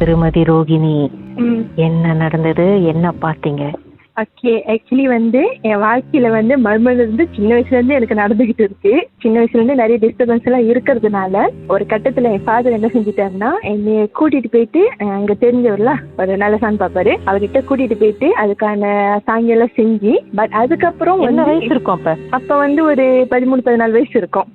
திருமதி ரோகிணி, ம். என்ன நடந்தது? என்ன பார்த்தீங்க? ஓகே. ஆக்சுவலி என் வாழ்க்கையில மர்மம் இருந்து சின்ன வயசுல இருந்து எனக்கு நடந்துகிட்டு இருக்கு. சின்ன வயசுல இருந்து நிறைய டிஸ்டர்பன்ஸ் எல்லாம் இருக்கிறதுனால ஒரு கட்டத்துல என் ஃபாதர் என்ன செஞ்சுட்டாருன்னா, என்னைய கூட்டிட்டு போயிட்டு அங்க தெரிஞ்சவர்ல ஒரு நல்ல சாமி பாப்பாரு, அவர்கிட்ட கூட்டிட்டு போயிட்டு அதுக்கான சாங்கி எல்லாம் செஞ்சு, பட் அதுக்கப்புறம் என்ன வயசு இருக்கும் அப்ப? அப்ப ஒரு 13-14 வயசு இருக்கும்.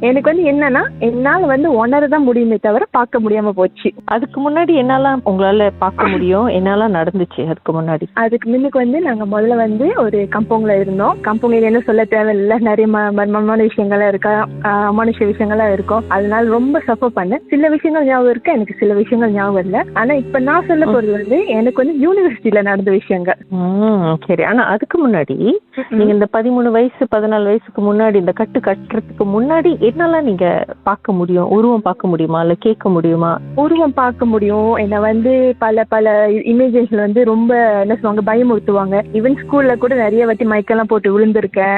எனக்கு என்னன்னா என்னால உணரதான் முடியுமே தவிர பார்க்க முடியாம போச்சு. அதுக்கு முன்னாடி என்னெல்லாம் உங்களால பார்க்க முடியும்? என்னெல்லாம் நடந்துச்சு அதுக்கு முன்னாடி? அதுக்கு முன்னுக்கு நாங்க முதல்ல ஒரு கம்பவுண்ட்ல இருந்தோம். கம்பவுண்ட்ல என்ன சொல்ல தேவையில்லை, நிறைய மர்மமான விஷயங்கள்லாம் இருக்கா, அமானுஷ விஷயங்கள்லாம் இருக்கும். அதனால ரொம்ப சஃபர் பண்ண. சில விஷயங்கள் ஞாபகம் இருக்கு, எனக்கு சில விஷயங்கள் ஞாபகம் இல்லை. ஆனா இப்ப நான் சொல்ல போறது எனக்கு யூனிவர்சிட்டியில நடந்த விஷயங்கள். சரி. ஆனா அதுக்கு முன்னாடி நீங்க இந்த 13 வயசு 14 வயசுக்கு முன்னாடி இந்த கட்டு கட்டுறதுக்கு முன்னாடி என்னெல்லாம் நீங்க பார்க்க முடியும்? உருவம் பார்க்க முடியுமா, இல்ல கேட்க முடியுமா? உருவம் பார்க்க முடியும். என்ன பல பல இமேஜஸ்ல ரொம்ப என்ன சொல்லுவாங்க, பயமுறுத்துவாங்க. ஈவன் ஸ்கூல்ல கூட நிறைய வாட்டி மைக்கெல்லாம் போட்டு விழுந்திருக்கேன்.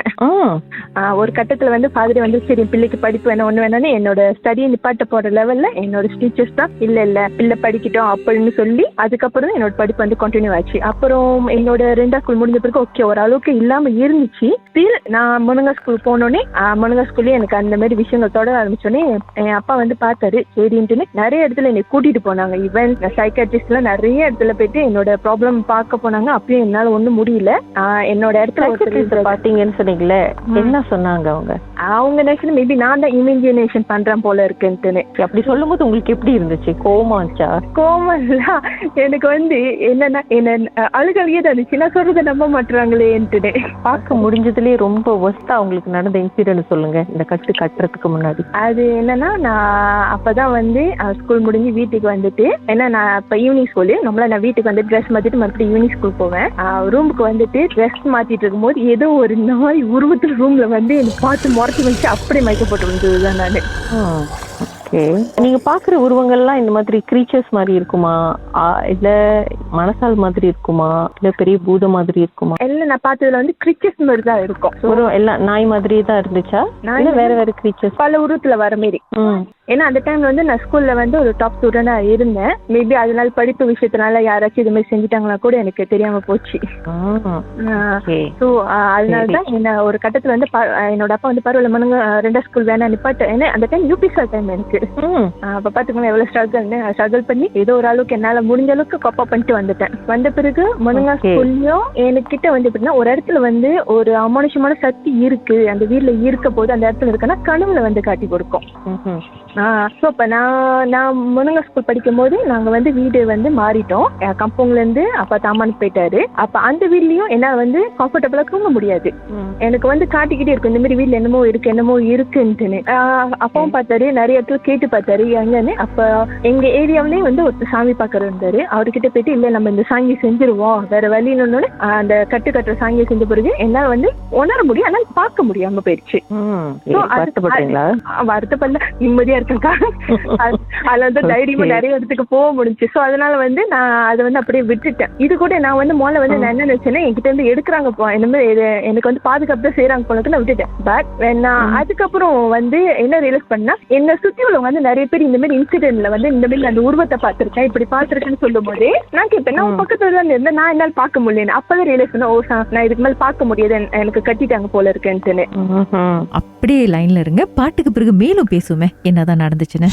ஒரு கட்டத்துல ஃபாதர் சரி பிள்ளைக்கு படிப்பு வேணும் ஒண்ணு வேணும்னு என்னோட ஸ்டடியை நிப்பாட்ட போற லெவல்ல என்னோட டீச்சர்ஸ் தான் இல்ல பிள்ளை படிக்கட்டும் அப்படின்னு சொல்லி அதுக்கப்புறம் என்னோட படிப்பு கண்டினியூ ஆச்சு. அப்புறம் என்னோட 2ஆம் ஸ்கூல் முடிஞ்ச பிறகு ஓகே ஓரளவுக்கு இல்லாம இருந்துச்சு. ஸ்டில் நான் முனங்கா ஸ்கூல் போனோடனே முனங்கா ஸ்கூல்ல எனக்கு அந்த மாதிரி விஷயங்கள் தொடர ஆரம்பிச்சோடனே என் அப்பா பார்த்தாரு. சரின்ட்டு நிறைய இடத்துல என்னை கூட்டிட்டு போனாங்க. ஈவன் சைக்காட்ரிஸ்ட் எல்லாம் நிறைய இடத்துல போயிட்டு என்னோட ப்ராப்ளம் பார்க்க போனாங்க. அப்பயும் என்னால ஒண்ணும் முடியல. என்னோட இடத்துல பாத்தீங்கன்னு சொன்னீங்களே, என்ன சொன்னாங்க அவங்க நினைச்சு மேபி நான் தான் இமேஜினேஷன் பண்றேன் போல இருக்குன்ட்டு. அப்படி சொல்லும் போது உங்களுக்கு எப்படி இருந்துச்சு? கோவமா இருந்துச்சா? கோவம் எனக்கு என்னன்னா என்ன அழுகலையே தான் இருந்துச்சு. நான் சொல்றதை நம்ப மாட்டாங்களேன்ட்டு. பார்க்க முடிஞ்சதுலயே ரொம்ப ஒஸ்டா உங்களுக்கு நடந்த இன்சிடென்ட் சொல்லுங்க, இந்த கட்டு கட்டுறதுக்கு முன்னாடி. அது என்னன்னா, நான் அப்பதான் ஸ்கூல் முடிஞ்சு வீட்டுக்கு ஏன்னா நான் இப்ப ஈவினிங் ஸ்கூலு நம்மள நான் வீட்டுக்கு ட்ரெஸ் மாத்திட்டு மறுபடியும் ஈவினிங் ஸ்கூல் போவேன். ரூமுக்கு ட்ரெஸ் மாத்திட்டு இருக்கும்போது ஏதோ ஒரு நாய் உருவத்துல ரூம்ல எனக்கு பார்த்து முறைச்சி வச்சு அப்படியே மயக்கப்பட்டு வந்ததுதான் நானு. நீங்க பாக்குற உருவங்கள்லாம் இந்த மாதிரி கிரீச்சர்ஸ் மாதிரி இருக்குமா, இல்ல மனசால் மாதிரி இருக்குமா, இல்ல பெரிய பூத மாதிரி இருக்குமா? இல்ல நான் பார்த்ததுல கிரீச்சர்ஸ் மாதிரி தான் இருக்கும். எல்லாம் நாய் மாதிரி தான் இருந்துச்சா, இல்ல வேற வேற கிரீச்சர்ஸ் பல உருவத்துல வர மாதிரி? ஏன்னா அந்த டைம்ல நான் ஸ்கூல்ல ஒரு டாப் ஸ்டூடெண்டா இருந்தேன். மேபி அதனால படிப்பு விஷயத்தினால யாராச்சும் இது மாதிரி செஞ்சுட்டாங்களா கூட எனக்கு தெரியாம போச்சு. ஸோ அதனாலதான் என்ன ஒரு கட்டத்துல என்னோட அப்பா பரவாயில்ல மனுங்க 2ஆம் ஸ்கூல் வேணா நிப்பாட்டு. ஏன்னா அந்த டைம் யூபிஎஸ்சி டைம் எனக்கு. அப்ப பாத்துக்கோங்க எவ்வளவு ஸ்ட்ரகிள் பண்ணி ஏதோ ஒரு அளவுக்கு என்னால முடிஞ்ச அளவுக்கு கொப்பா பண்ணிட்டு வந்துட்டேன். வந்த பிறகு மனுங்கா ஸ்கூல்லயும் எனக்கிட்ட எப்படின்னா ஒரு இடத்துல ஒரு அமானுஷமான சக்தி இருக்கு, அந்த வீட்டுல இருக்க போது அந்த இடத்துல இருக்குன்னா கனவுல காட்டி கொடுக்கும். ஸோ அப்ப நான் முனங்கா ஸ்கூல் படிக்கும் போது நாங்க வீடு மாறிட்டோம். கம்பவுண்ட்ல இருந்து அப்பா தாமான்னு போயிட்டாரு. அப்ப அந்த வீட்லயும் என்ன கம்ஃபர்டபுளா தூங்க முடியாது. எனக்கு காட்டிக்கிட்டே இருக்கும் இந்த மாதிரி வீட்டுல என்னமோ இருக்குன்ட்டுன்னு. அப்பாவும் பார்த்தாரு, நிறைய இடத்துல கேட்டு பார்த்தாரு எங்கன்னு. அப்ப எங்க ஏரியாவிலேயே ஒரு சாமி பாக்குறது இருந்தாரு. அவர்கிட்ட போயிட்டு இல்ல நம்ம இந்த சாங்கி செஞ்சிருவோம் வேற வழி இல்லைன்னு அந்த கட்டுற சாங்கியை செஞ்ச பிறகு என்னால உணர முடியும், ஆனால் பார்க்க முடியாம போயிடுச்சு. வருத்தப்படல, நிம்மதியா இருக்கேன்க்கா. அதுல தைரியமா நிறைய இடத்துக்கு போக முடிஞ்சு. சோ அதனால நான் அதை அப்படியே விட்டுட்டேன். இது கூட நான் முதல்ல நான் என்ன நினைச்சேன்னா என்கிட்ட இருந்து எடுக்கிறாங்க எனக்கு பாதுகாப்பு தான் செய்யறாங்க போல நான் விட்டுட்டேன். பட் நான் அதுக்கப்புறம் என்ன ரியலைஸ் பண்ணா என்ன சுத்தி உள்ளவங்க நிறைய பேர் இந்த மாதிரி இன்சிடென்ட்ல இந்த மாதிரி அந்த உருவத்தை பார்த்திருக்கேன் இப்படி பார்த்திருக்கேன்னு சொல்லும் போதே நான் கேட்பேன், நான் பக்கத்துல தான் இருந்தேன், நான் என்னால பார்க்க முடியல. அப்பதான் ரியலைஸ் பண்ண ஓ நான் இதுக்கு மேல பார்க்க முடியாது, எனக்கு கட்டிட்டாங்க போல இருக்குன்னு. அப்படியே லைன்ல இருங்க, பாட்டுக்கு பிறகு மேலும் பேசுவோமே என்னதான் நடந்துச்சுன்னு.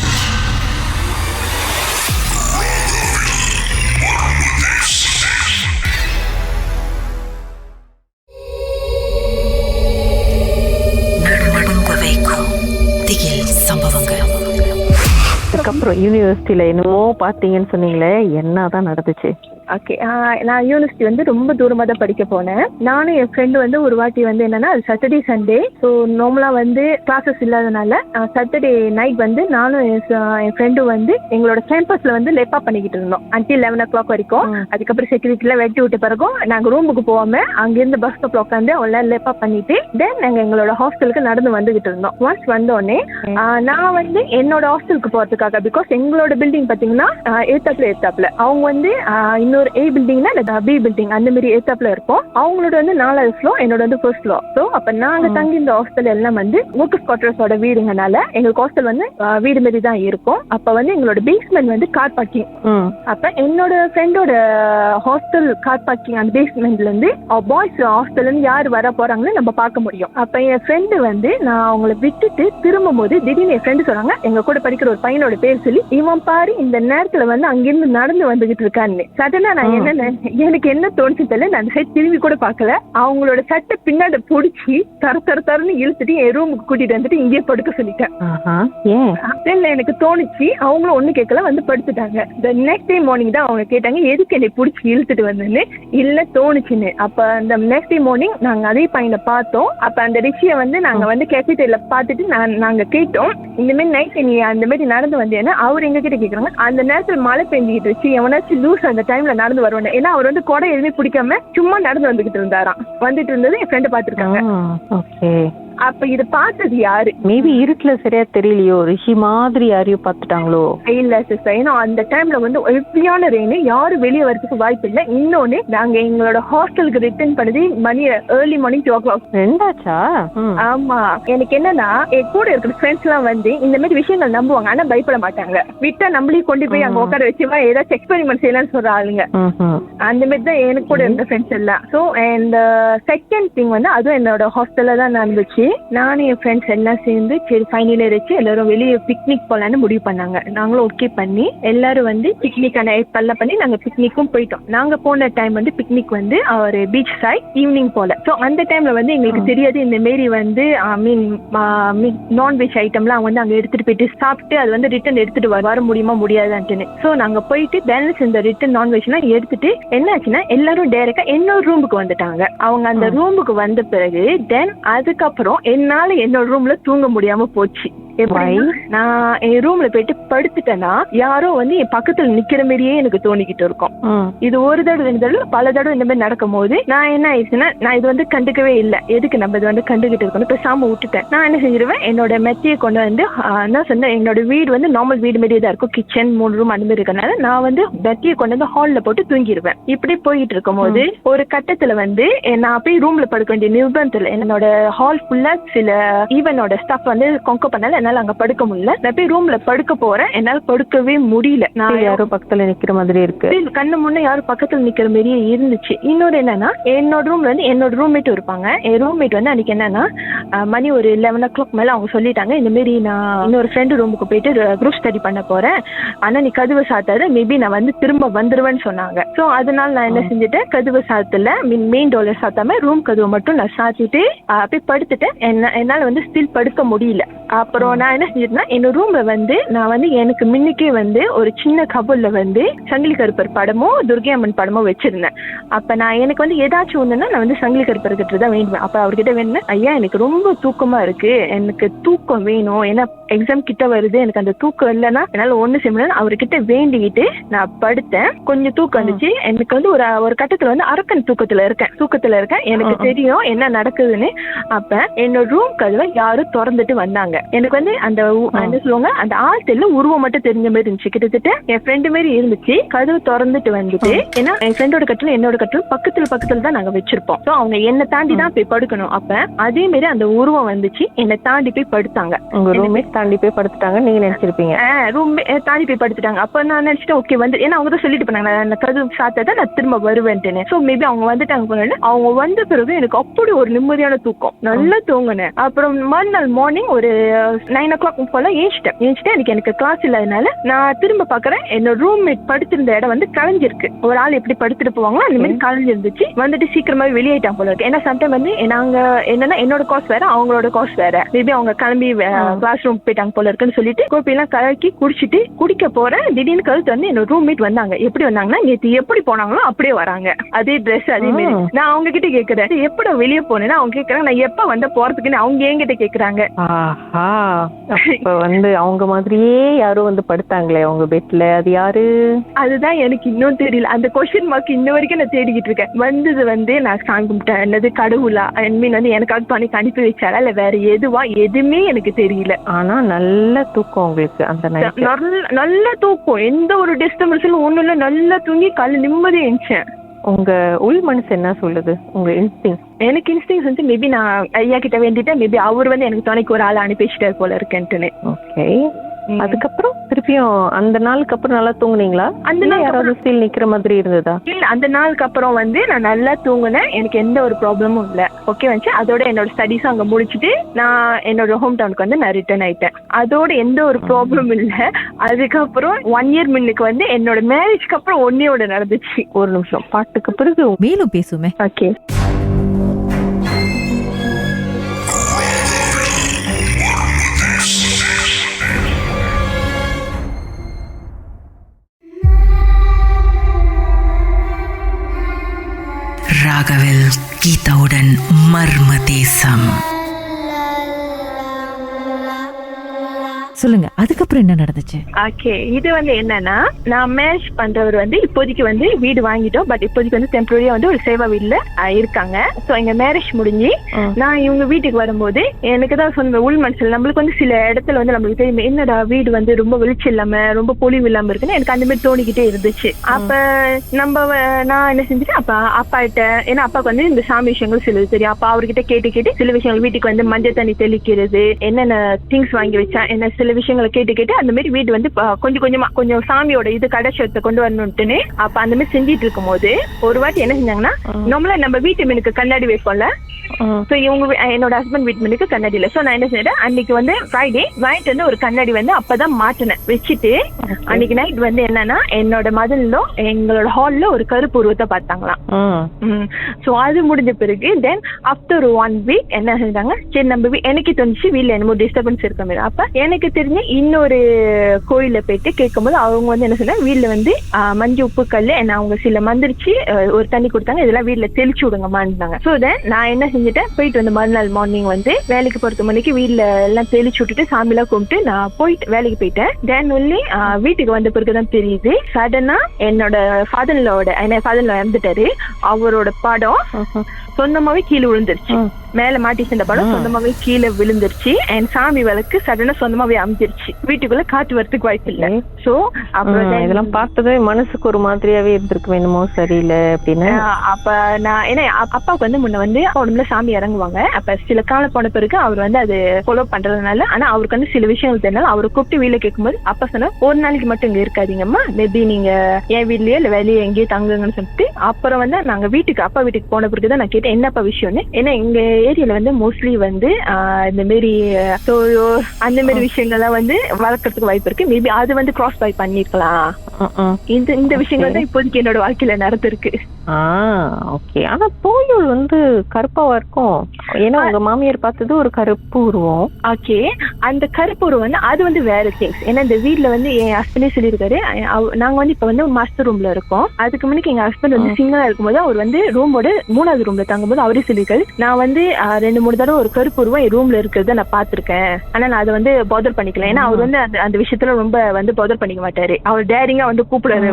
அதுக்கப்புறம் யூனிவர்சிட்டியில என்னமோ பாத்தீங்கன்னு சொன்னீங்களே, என்னதான் நடந்துச்சு? ஓகே, நான் யூனிவர்சிட்டி ரொம்ப தூரமா தான் படிக்க போனேன். நானும் என் ஃப்ரெண்டு ஒரு வாட்டி என்னன்னா அது சாட்டர்டே சண்டே. ஸோ நார்மலா கிளாஸஸ் இல்லாதனால சாட்டர்டே நைட் நானும் என் ஃப்ரெண்டும் எங்களோட கேம்பஸ்ல லெப்பா பண்ணிக்கிட்டு இருந்தோம் அன்டில் 11 o'clock வரைக்கும். அதுக்கப்புறம் செக்யூரிட்டில வெட்டி விட்ட பிறகும் நாங்க ரூமுக்கு போகாம அங்கிருந்து பஸ் ஸ்டாப்ல உட்காந்து அவங்கள லெப்பா பண்ணிட்டு தென் நாங்க எங்களோட ஹாஸ்டலுக்கு நடந்து வந்துகிட்டு இருந்தோம். ஒன்ஸ் வந்தோடனே நான் என்னோட ஹாஸ்டலுக்கு போறதுக்காக, பிகாஸ் எங்களோட பில்டிங் பாத்தீங்கன்னா ஏத்தாப்புல அவங்க இன்னொரு A பில்டிங்னா B பில்டிங் அந்த மாதிரி ஏத்தாப்ல இருப்போம். அவங்களோட வந்து 4வது ஃப்ளோர், என்னோட வந்து ஃபர்ஸ்ட் ஃப்ளோர். ஸோ அப்ப நாங்க தங்கி இந்த ஹாஸ்டல் எல்லாம் வந்து ஒர்க்கர்ஸ் குவார்டர்ஸோட வீடுங்கனால எங்களுக்கு ஹாஸ்டல் வந்து வீடு மாதிரி தான் இருக்கும். அப்ப வந்து எங்களோட பேஸ்மெண்ட் வந்து கார் பார்க்கிங். அப்ப என்னோட ஃப்ரெண்டோட ஹாஸ்டல் கார் பார்க்கிங் அந்த பேஸ்மெண்ட்ல இருந்து பாய்ஸ் ஹாஸ்டல்ல இருந்து யார் வர போறாங்கன்னு நம்ம பார்க்க முடியும். அப்ப என் ஃப்ரெண்டு வந்து நான் அவங்களை விட்டுட்டு திரும்பும் போது திடீர்னு என் ஃப்ரெண்டு சொன்னாங்க, எங்க கூட படிக்கிற ஒரு பையனோட பேர் சொல்லி, இவன் பாரு இந்த நேரத்துல வந்து அங்கிருந்து நடந்து வந்துகிட்டு இருக்கான்னு. சடனா நான் எனக்கு என்ன தோணுச்சு தெரியல, நான் அந்த சைட் திரும்பி கூட பார்க்கல. அவங்களோட சட்டை பின்னாடி பிடிச்சி தரன்னு இழுத்துட்டு என் ரூமுக்கு கூட்டிட்டு வந்துட்டு இங்கேயே படுக்க சொல்லிட்டேன். எனக்கு தோணுச்சு. அவங்களும் ஒண்ணு கேட்கல, வந்து படுத்துட்டாங்க. நெக்ஸ்ட் டே மார்னிங் தான் அவங்க கேட்டாங்க எதுக்கு என்னை பிடிச்சி இழுத்துட்டு வந்தேன்னு. இல்ல தோணுச்சுன்னு. அப்ப அந்த நெக்ஸ்ட் டே மார்னிங் நாங்க அதே பையனை பார்த்தோம். அப்ப அந்த ரிஷியை வந்து நாங்க வந்து கேபிட்டல்ல பார்த்துட்டு நாங்க கேட்டோம், இந்த மாதிரி நைட் நீ அந்த மாதிரி நடந்து வந்தேன்னா. அவர் எங்க கிட்ட கேக்குறாங்க, அந்த நேரத்துல மழை பெஞ்சிக்கிட்டு இருந்துச்சு, எவனாச்சும் லூஸ் அந்த டைம்ல நடந்து வருவானே. ஏன்னா அவர் வந்து கொடை எதுவுமே பிடிக்காம சும்மா நடந்து வந்துகிட்டு இருந்தாராம். வந்துட்டு இருந்தது என் ஃப்ரெண்ட் பாத்துருக்காங்க. அப்ப இத பார்த்தது யாரு? மேபி இருட்டுல சரியா தெரியலையோ, ரிஷி மாதிரி யாரையும் பார்த்துட்டாங்களோ? இல்ல சிஸ்டர், ஏன்னா அந்த டைம்ல வந்து எப்படியான ரெயின், யாரும் வெளியே வரதுக்கு வாய்ப்பு இல்லை. இன்னொன்னு நாங்க எங்களோட ஹாஸ்டலுக்கு ரிட்டர்ன் பண்ணது மணி ஏர்லி மார்னிங் 2 o'clock. ரெண்டாச்சா? ஆமா. எனக்கு என்னன்னா என் கூட இருக்கிற ஃப்ரெண்ட்ஸ் எல்லாம் வந்து இந்த மாதிரி விஷயங்கள் நம்புவாங்க, ஆனா பயப்பட மாட்டாங்க. விட்டா நம்மளையும் கொண்டு போய் அங்க உட்கார வச்சுவா ஏதாச்சும் எக்ஸ்பெரிமெண்ட் செய்யலாம்னு சொல்ற ஆளுங்க. அந்த மாதிரி தான் எனக்கு கூட இருந்த ஃப்ரெண்ட்ஸ் எல்லாம். ஸோ அண்ட் செகண்ட் திங் வந்து அதுவும் என்னோட ஹாஸ்டல்ல தான் நடந்துச்சு. நானும் என் ஃப்ரெண்ட்ஸ் எல்லாம் சேர்ந்து சரி ஃபைனல் இயர் வச்சு எல்லாரும் வெளியே பிக்னிக் போலான்னு முடிவு பண்ணாங்க. நாங்களும் ஓகே பண்ணி எல்லாரும் வந்து பிக்னிக்கான ஏற்பாடுலாம் பண்ணி நாங்க பிக்னிக்கும் போயிட்டோம். நாங்க போன டைம் வந்து பிக்னிக் வந்து ஒரு பீச் சைட் ஈவினிங் போல. ஸோ அந்த டைம்ல வந்து எங்களுக்கு தெரியாது இந்த மாரி வந்து நான்வெஜ் ஐட்டம்லாம் வந்து அங்க எடுத்துட்டு போயிட்டு சாப்பிட்டு அது வந்து ரிட்டர்ன் எடுத்துட்டு வர முடியுமா முடியாதான்ட்டுன்னு. ஸோ நாங்க போயிட்டு பேலன்ஸ் இந்த ரிட்டர்ன் நான்வெஜ்லாம் எடுத்துட்டு என்ன ஆச்சுன்னா எல்லாரும் டைரக்டா என்னோட ரூமுக்கு வந்துட்டாங்க. அவங்க அந்த ரூமுக்கு வந்த பிறகு தென் அதுக்கப்புறம் என்னால என்னோட ரூம்ல தூங்க முடியாம போச்சு. நான் என் ரூம்ல போயிட்டு படுத்துட்டேன்னா யாரோ வந்து என் பக்கத்துல நிக்கிற மாதிரியே எனக்கு தோணிக்கிட்டு இருக்கும். இது ஒரு தடவை 2 தடவை பல தடவை இந்த மாதிரி நடக்கும் போது நான் என்ன ஆயிடுச்சுன்னா நான் இது வந்து கண்டுக்கவே இல்லை. எதுக்கு நம்ம இது வந்து கண்டுகிட்டு இருக்கணும், பேசாம விட்டுட்டேன். நான் என்ன செஞ்சிருவேன், என்னோட மெத்தையை கொண்டு வந்து நான் சொன்னேன் என்னோட வீடு வந்து நார்மல் வீடு மாதிரியே தான் இருக்கும். கிச்சன் 3 ரூம் அந்த மாதிரி இருக்கனால நான் வந்து மெத்தையை கொண்டு வந்து ஹால்ல போட்டு தூங்கிடுவேன். இப்படி போயிட்டு இருக்கும் போது ஒரு கட்டத்துல வந்து நான் போய் ரூம்ல படுக்க வேண்டிய நிர்பந்தத்துல என்னோட ஹால் ஃபுல்லா சில ஈவனோட ஸ்டஃப் வந்து கொங்க பண்ணல, என்னால அங்க படுக்க முடியல. நான் போய் ரூம்ல படுக்க போறேன், என்னால படுக்கவே முடியல. நான் யாரோ பக்கத்துல நிக்கிற மாதிரி இருக்கு, கண்ணு முன்ன யாரும் பக்கத்துல நிக்கிற மாதிரியே இருந்துச்சு. இன்னொரு என்னன்னா என்னோட ரூம்ல வந்து என்னோட ரூம்மேட் இருப்பாங்க. என் ரூம்மேட் வந்து அன்னைக்கு என்னன்னா மணி ஒரு 11 o'clock மேல அவங்க சொல்லிட்டாங்க இந்த மாதிரி நான் இன்னொரு ஃப்ரெண்டு ரூமுக்கு போயிட்டு குரூப் ஸ்டடி பண்ண போறேன், ஆனா நீ கதவை சாத்தாத, மேபி நான் வந்து திரும்ப வந்துருவேன்னு சொன்னாங்க. சோ அதனால நான் என்ன செஞ்சுட்டேன், கதவை சாத்தல, மெயின் டோர்ல சாத்தாம ரூம் கதவை மட்டும் நான் சாத்திட்டு போய் படுத்துட்டேன். என்னால வந்து ஸ்டில் படுக்க முடியல. அப்புறம் நான் என்ன செஞ்சிருந்தேன், என்னோட ரூம்ல வந்து நான் வந்து எனக்கு முன்னுக்கே வந்து ஒரு சின்ன கபோர்ட்ல வந்து சங்கிலி கருப்பர் படமோ துர்கை அம்மன் படமோ வச்சிருந்தேன். அப்ப நான் எனக்கு வந்து ஏதாச்சும் ஒண்ணுன்னா நான் வந்து சங்கிலி கருப்பர் கிட்ட தான் வேண்டுவேன். அப்ப அவர்கிட்ட வேணும், ஐயா எனக்கு ரொம்ப தூக்கமா இருக்கு, எனக்கு தூக்கம் வேணும், ஏன்னா எக்ஸாம் கிட்ட வருது, எனக்கு அந்த தூக்கம் இல்லைன்னா என்னால ஒண்ணு செய்ய முடியாது. அவர்கிட்ட வேண்டிக்கிட்டு நான் படுத்தேன். கொஞ்சம் தூக்கம் வந்துச்சு. எனக்கு வந்து ஒரு கட்டத்துல வந்து அரக்கன் தூக்கத்துல இருக்கேன், எனக்கு தெரியும் என்ன நடக்குதுன்னு. அப்ப என்னோட ரூம் கதவை யாரும் திறந்துட்டு வந்தாங்க. எனக்கு வந்து அந்த என்ன சொல்லுவாங்க, அந்த ஆள் தெரியல, உருவம் மட்டும் தெரிஞ்ச மாதிரி இருந்துச்சு. கிட்டத்தட்ட என் ஃப்ரெண்டு மாதிரி இருந்துச்சு. கதவு திறந்துட்டு வந்துட்டு, ஏன்னா என் ஃப்ரெண்டோட கட்டில என்னோட கட்டிலும் பக்கத்துல தான் நாங்க வச்சிருப்போம். சோ அவங்க என்ன தாண்டி தான் போய் படுக்கணும். அப்ப அதே மாதிரி அந்த உருவம் வந்துச்சு, என்னை தாண்டி போய் படுத்தாங்க. உங்க ரூம்மேட் தாண்டி போய் படுத்துட்டாங்க, நீங்க நினைச்சிருப்பீங்க. ரூம் தாண்டி போய் படுத்துட்டாங்க. அப்ப நான் நினைச்சிட்டேன் ஓகே வந்து, ஏன்னா அவங்க தான் சொல்லிட்டு போனாங்க நான் கதவு சாத்தா நான் திரும்ப வருவேன்ட்டுன்னு. சோ மேபி அவங்க வந்துட்டாங்க போனாலும் அவங்க வந்த பிறகு எனக்கு அப்படி ஒரு நிம்மதியான தூக்கம், நல்லா தூங்கினேன். அப்புறம் மறுநாள் மார்னிங் ஒரு 9 o'clock போல ஏஞ்சிட்டேன். எனக்கு கிளாஸ் இல்லாதனால நான் திரும்ப பாக்குறேன், என்னோட ரூம்மேட் படுத்திருந்த இடம் வந்து கலைஞ்சிருக்கு. ஒரு ஆள் எப்படி படுத்துட்டு போவாங்களோ அந்த மாதிரி கலைஞ்சிருந்துச்சு. வந்துட்டு சீக்கிரமாவே வெளியேட்டான் போல இருக்கு. ஏன்னா சம்டைம் வந்து நாங்க என்னன்னா என்னோட காஸ் வேற அவங்களோட காஸ் வேற, மேபி அவங்க கிளம்பி கிளாஸ் ரூம் போயிட்டாங்க போல இருக்குன்னு சொல்லிட்டு கோப்பி எல்லாம் கலக்கி குடிக்க போறேன். திடீர்னு கழுத்து வந்து என்னோட ரூம்மேட் வந்தாங்க. எப்படி வந்தாங்கன்னா நேற்று எப்படி போனாங்களோ அப்படியே வராங்க, அதே ட்ரெஸ் அதே மாதிரி. நான் அவங்க கிட்ட கேக்குறேன் எப்பட வெளியே போனேன்னா அவங்க கேக்குறாங்க நான் எப்ப வந்த போறதுக்குன்னு அவங்க என்கிட்ட கேக்குறாங்க. இப்ப அவங்க மாதிரியே யாரும் படுத்தாங்களே உங்க பெட்ல, அது யாரு? அதுதான் எனக்கு இன்னும் தெரியல. அந்த கொஸ்டின் மார்க் இன்ன வரைக்கும் நான் தேடிக்கிட்டு இருக்கேன். வந்தது நான் சாமி கும்பிட்டேன், என்னது கடவுளா ஐ மீன் எனக்காக துணைக்கு அனுப்பி வச்சாரா இல்ல வேற எதுவுமே எனக்கு தெரியல. ஆனா நல்ல தூக்கம் உங்களுக்கு அந்த நல்ல தூக்கம், எந்த ஒரு டிஸ்டர்பன்ஸும் ஒண்ணும் இல்ல. நல்லா தூங்கி காலைல நிம்மதியா இருந்துச்சேன். உங்க உள் மனசு என்ன சொல்லுது? உங்க இன்ஸ்டிங்? எனக்கு இன்ஸ்டிங் மேபி நான் ஐயா கிட்ட வேண்டிட்டேன், மேபி அவர் எனக்கு துணைக்கு ஒரு ஆள் அனுப்பி வச்சுட்டாரு போல இருக்கேன்ட்டுன்னு. ஓகே. அதுக்கப்புறம் திருப்பியும் அந்த நாளுக்கு அப்புறம் நல்லா தூங்குனீங்களா? அந்த நாள் யாராவது ஸ்டில் நிக்கிற மாதிரி இருந்ததா? இல்ல, அந்த நாளுக்கு அப்புறம் நான் நல்லா தூங்குனேன். எனக்கு எந்த ஒரு ப்ராப்ளமும் இல்ல. ஓகே வந்துச்சு. அதோட என்னோட ஸ்டடீஸும் அங்க முடிச்சுட்டு நான் என்னோட ஹோம் டவுனுக்கு நான் ரிட்டர்ன் ஆயிட்டேன். அதோட எந்த ஒரு ப்ராப்ளமும் இல்ல. அதுக்கப்புறம் 1 year முன்னுக்கு என்னோட மேரேஜ்க்கு அப்புறம் ஒன்னையோட நடந்துச்சு. ஒரு நிமிஷம், பாட்டுக்கு பிறகு மேலும் பேசுமே. ஓகே. ராகவில் கீதாவுடன் மர்ம தேசம். சொல்லுங்க, அதுக்கப்புறம் என்ன நடந்துச்சு? ஓகே, இது என்னன்னா நான் மேரேஜ் பண்றவர் இப்போதைக்கு வீடு வாங்கிட்டோம். பட் இப்போதைக்கு டெம்பரரியா ஒரு சேவா வீடுல இருக்காங்க. சோ எங்க மேரேஜ் முடிஞ்சு நான் இவங்க வீட்டுக்கு வரும்போது எனக்கு தான் சொன்ன உள் மனசுல நம்மளுக்கு சில இடத்துல நம்மளுக்கு தெரியும், என்னடா வீடு ரொம்ப வெளிச்சம் இல்லாம ரொம்ப பொலிவு இல்லாம இருக்குன்னு எனக்கு அந்த மாதிரி தோணிக்கிட்டே இருந்துச்சு. அப்ப நான் என்ன செஞ்சுட்டேன், அப்பா கிட்ட, ஏன்னா அப்பாவுக்கு இந்த சாமி விஷயங்கள் சிலது தெரியும். அப்பா அவர்கிட்ட கேட்டு சில விஷயங்கள் வீட்டுக்கு மஞ்சள் தண்ணி தெளிக்கிறது, என்னென்ன திங்ஸ் வாங்கி வச்சா என்ன, சில விஷயங்களை கேட்டு அந்த மாதிரி வீடு கொஞ்சம் சாமியோட இது கடைசத்தை கொண்டு வரணும்ட்டுன்னு அப்ப அந்த மாதிரி செஞ்சிட்டு இருக்கும் போது ஒரு வாட்டி என்ன செஞ்சாங்கன்னா, நம்ம வீட்டு மீனுக்கு கண்ணாடி வைப்போம்ல, இவங்க என்னோட ஹஸ்பண்ட் வீட்டு மீனுக்கு கண்ணாடி இல்ல. சோ நான் என்ன செஞ்சேன், அன்னைக்கு ஃப்ரைடே வாங்கிட்டு ஒரு கண்ணாடி அப்பதான் மாட்டினேன். வச்சுட்டு அன்னைக்கு நைட் என்னன்னா என்னோட மதன்ல எங்களோட ஹால்ல ஒரு கருப்பு உருவத்தை பார்த்தாங்களாம். சோ அது முடிஞ்ச பிறகு தென் ஆஃப்டர் 1 week என்ன செஞ்சாங்க, சரி நம்ம எனக்கு தோணுச்சு வீட்டுல என்னமோ டிஸ்டர்பன்ஸ் இருக்க மாதிரி. அப்ப எனக்கு தெரிஞ்ச இன்னொரு கோயில போயிட்டு கேட்கும்போது அவங்க என்ன சொன்னாங்க, வீட்டுல மஞ்சள் உப்பு கல்லு என்ன அவங்க சில மந்திரிச்சு ஒரு தண்ணி கொடுத்தாங்க, இதெல்லாம் வீட்டுல தெளிச்சு விடுங்கம்மான்னு. சோ தென் நான் என்ன செஞ்சுட்டேன், போயிட்டு மறுநாள் மார்னிங் வேலைக்கு போறது மணிக்கு வீட்டுல எல்லாம் தெளிச்சு விட்டுட்டு சாமி எல்லாம் கும்பிட்டு நான் போயிட்டு வேலைக்கு போயிட்டேன். தென் ஒன்லி வீட்டுக்கு வந்த பிறகுதான் தெரியுது, சடனா என்னோட ஃபாதர்லோட இறந்துட்டாரு. அவரோட படம் சொந்தமாவே கீழே விழுந்துருச்சு. மேல மாட்டி சென்ற படம் சொந்தமாவே கீழே விழுந்துருச்சு. அண்ட் சாமி விளக்கு சடனா சொந்தமாவே அமைஞ்சிருச்சு. வீட்டுக்குள்ள காற்று வரதுக்கு வாய்ப்பு இல்லை. சோ அப்புறம் இதெல்லாம் பார்த்ததே மனசுக்கு ஒரு மாதிரியாவே இருந்திருக்கு, என்னமோ சரியில்லை அப்படின்னு. அப்ப நான் ஏன்னா அப்பாவுக்கு முன்ன உடம்புல சாமி இறங்குவாங்க. அப்ப சில காலம் போன பிறகு அவர் அது ஃபாலோ பண்றதுனால, ஆனா அவருக்கு சில விஷயங்கள் தெரியும். அவரை கூப்பிட்டு வீட்டுல கேட்கும்போது அப்பா சொன்னா, ஒரு நாளைக்கு மட்டும் இங்க இருக்காதீங்கம்மா, மேபி நீங்க என் வீட்லயே இல்ல வெளியே எங்கேயே தங்குங்கன்னு சொல்லிட்டு அப்புறம் நாங்க அப்பா வீட்டுக்கு போன பிறகுதான் நான் கேட்டேன், என்னப்பா விஷயம்னு. ஏன்னா எங்க ஏரியால மோஸ்ட்லி இந்த மாதிரி அந்த மாதிரி விஷயங்கள்லாம் வளர்க்கறதுக்கு வாய்ப்பு இருக்கு. மேபி அது கிராஸ் பை பண்ணிருக்கலாம். இந்த விஷயங்கள் தான் இப்போதைக்கு என்னோட வாழ்க்கையில நடந்திருக்கு. ஓகே. ஆனா தோயுள் கருப்பாவா இருக்கும், ஏன்னா உங்க மாமியார் பார்த்தது ஒரு கருப்பு உருவம். ஓகே, அந்த கருப்பு உருவம் அது வேற திங்ஸ். ஏன்னா இந்த வீட்டுல என் ஹஸ்பண்டே சொல்லியிருக்காரு, நாங்க இப்ப மாஸ்டர் ரூம்ல இருக்கோம். அதுக்கு முன்னாடி எங்க ஹஸ்பண்ட் சிங்கிளா இருக்கும்போது அவர் ரூமோட 3வது ரூம்ல தங்கும்போது அவரே சொல்லியிருக்காரு, நான் 2-3 தடவை ஒரு கருப்பு உருவம் என் ரூம்ல இருக்கிறத நான் பாத்திருக்கேன். ஆனா நான் அதை பாதர் பண்ணிக்கல. ஏன்னா அவர் அந்த விஷயத்துல ரொம்ப பாதர் பண்ணிக்க மாட்டாரு. அவர் டேரிங்கா கூப்பிடுறாரு,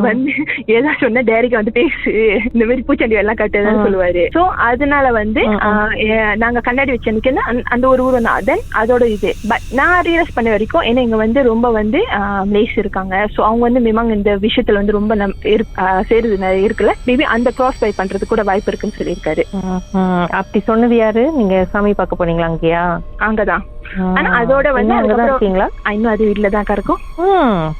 ஏதா சொன்னா டேரிங்கா பேசு, இந்த மாதிரி பூச்சண்டி எல்லாம் கட்டுறதுன்னு சொல்லுவாரு. சோ அதனால நாங்க கண்ணாடி வச்சு அந்த ஒரு ஊர் தென் அதோட இது. பட் நான் ரியலைஸ் பண்ண வரைக்கும் ஏன்னா இங்க ரொம்ப லேஸ் இருக்காங்க. சோ அவங்க மிமாங்க இந்த விஷயத்துல ரொம்ப சேருது இருக்குல்ல, மேபி அந்த கிராஸ் பை பண்றது கூட வாய்ப்பு இருக்குன்னு சொல்லியிருக்காரு. அப்படி சொன்னது யாரு? நீங்க சாமி பார்க்க போனீங்களா? அங்கேயா? அங்கதான். ஆனா அதோட இருக்கீங்களா? இன்னும் அது வீட்டுலதான் இருக்கும்.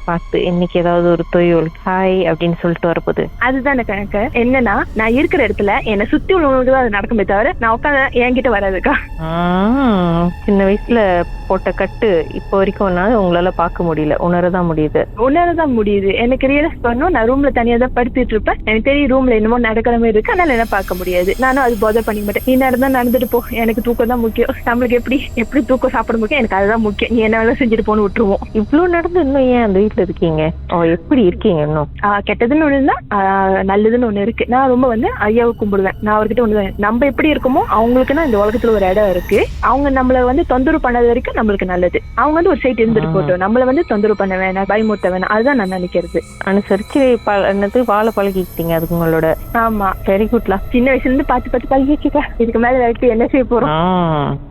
பார்த்து இன்னைக்கு ஏதாவது ஒரு தொழில் ஹாய் அப்படின்னு சொல்லிட்டு வரப்போகுது. அதுதான் எனக்கு என்னன்னா, நான் இருக்கிற இடத்துல என்னை சுத்தி உள்ளவங்களுக்கு அது நடக்குமே தவிர நான் உட்காந்து என்கிட்ட வராதுக்கா. சின்ன வயசுல போட்ட கட்டு இப்போ வரைக்கும் உங்களால பார்க்க முடியல, உணரதான் முடியுது. எனக்கு ரியலைஸ் பண்ணும், நான் ரூம்ல தனியா தான் படுத்துட்டு இருப்பேன். எனக்கு தெரியும் ரூம்ல என்னமோ நடக்கிற மாதிரி இருக்கு, அதனால என்ன பார்க்க முடியாது. நானும் அது போதர் பண்ணிக்க மாட்டேன். நீ நடந்தா நடந்துட்டு போ, எனக்கு தூக்கம் தான் முக்கியம். நம்மளுக்கு எப்படி தூக்கம் சாப்பிட முக்கியம், எனக்கு அதுதான் முக்கியம், நீ என்ன வேலை செஞ்சுட்டு போன்னு விட்டுருவோம். இவ்வளவு நடந்து இன்னும் ஏன் அந்த வீட்டுல இருக்கீங்க? எப்படி இருக்கீங்க இன்னும்? கெட்டதுன்னு ஒண்ணு இருந்தா நல்லதுன்னு ஒண்ணு இருக்கு. நான் ரொம்ப ஐயாவை கும்பிடுவேன். நான் அவர்கிட்ட ஒண்ணு, நம்ம எப்படி இருக்கோமோ அவங்களுக்குன்னா இந்த உலகத்துல ஒரு இடம் இருக்கு. அவங்க நம்மள தொந்தரவு பண்ணது வரைக்கும் நம்மளுக்கு நல்லது. அவங்க ஒரு சைட் இருந்துட்டு போட்டோம், நம்மள தொந்தரவு பண்ண வேணாம், பயமுறுத்த வேணாம். அதுதான் நான் நினைக்கிறது. அனுசரிச்சு வாழ பழகிக்கிட்டீங்க அதுக்கு உங்களோட. ஆமா, வெரி குட்லா. சின்ன வயசுல இருந்து பார்த்து பழகி வச்சுக்க. இதுக்கு மேல வேலைக்கு என்ன செய்ய போறோம்?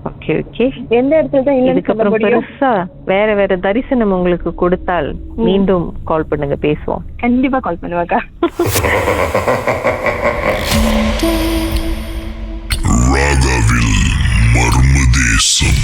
Okay okay. எந்த இடத்துல தான் இதுக்கப்புறம் பெருசா வேற தரிசனம் உங்களுக்கு கொடுத்தால் மீண்டும் கால் பண்ணுங்க, பேசுவோம். கண்டிப்பா கால் பண்ணுவாக்கா. ராகவில் மர்மதேசம்.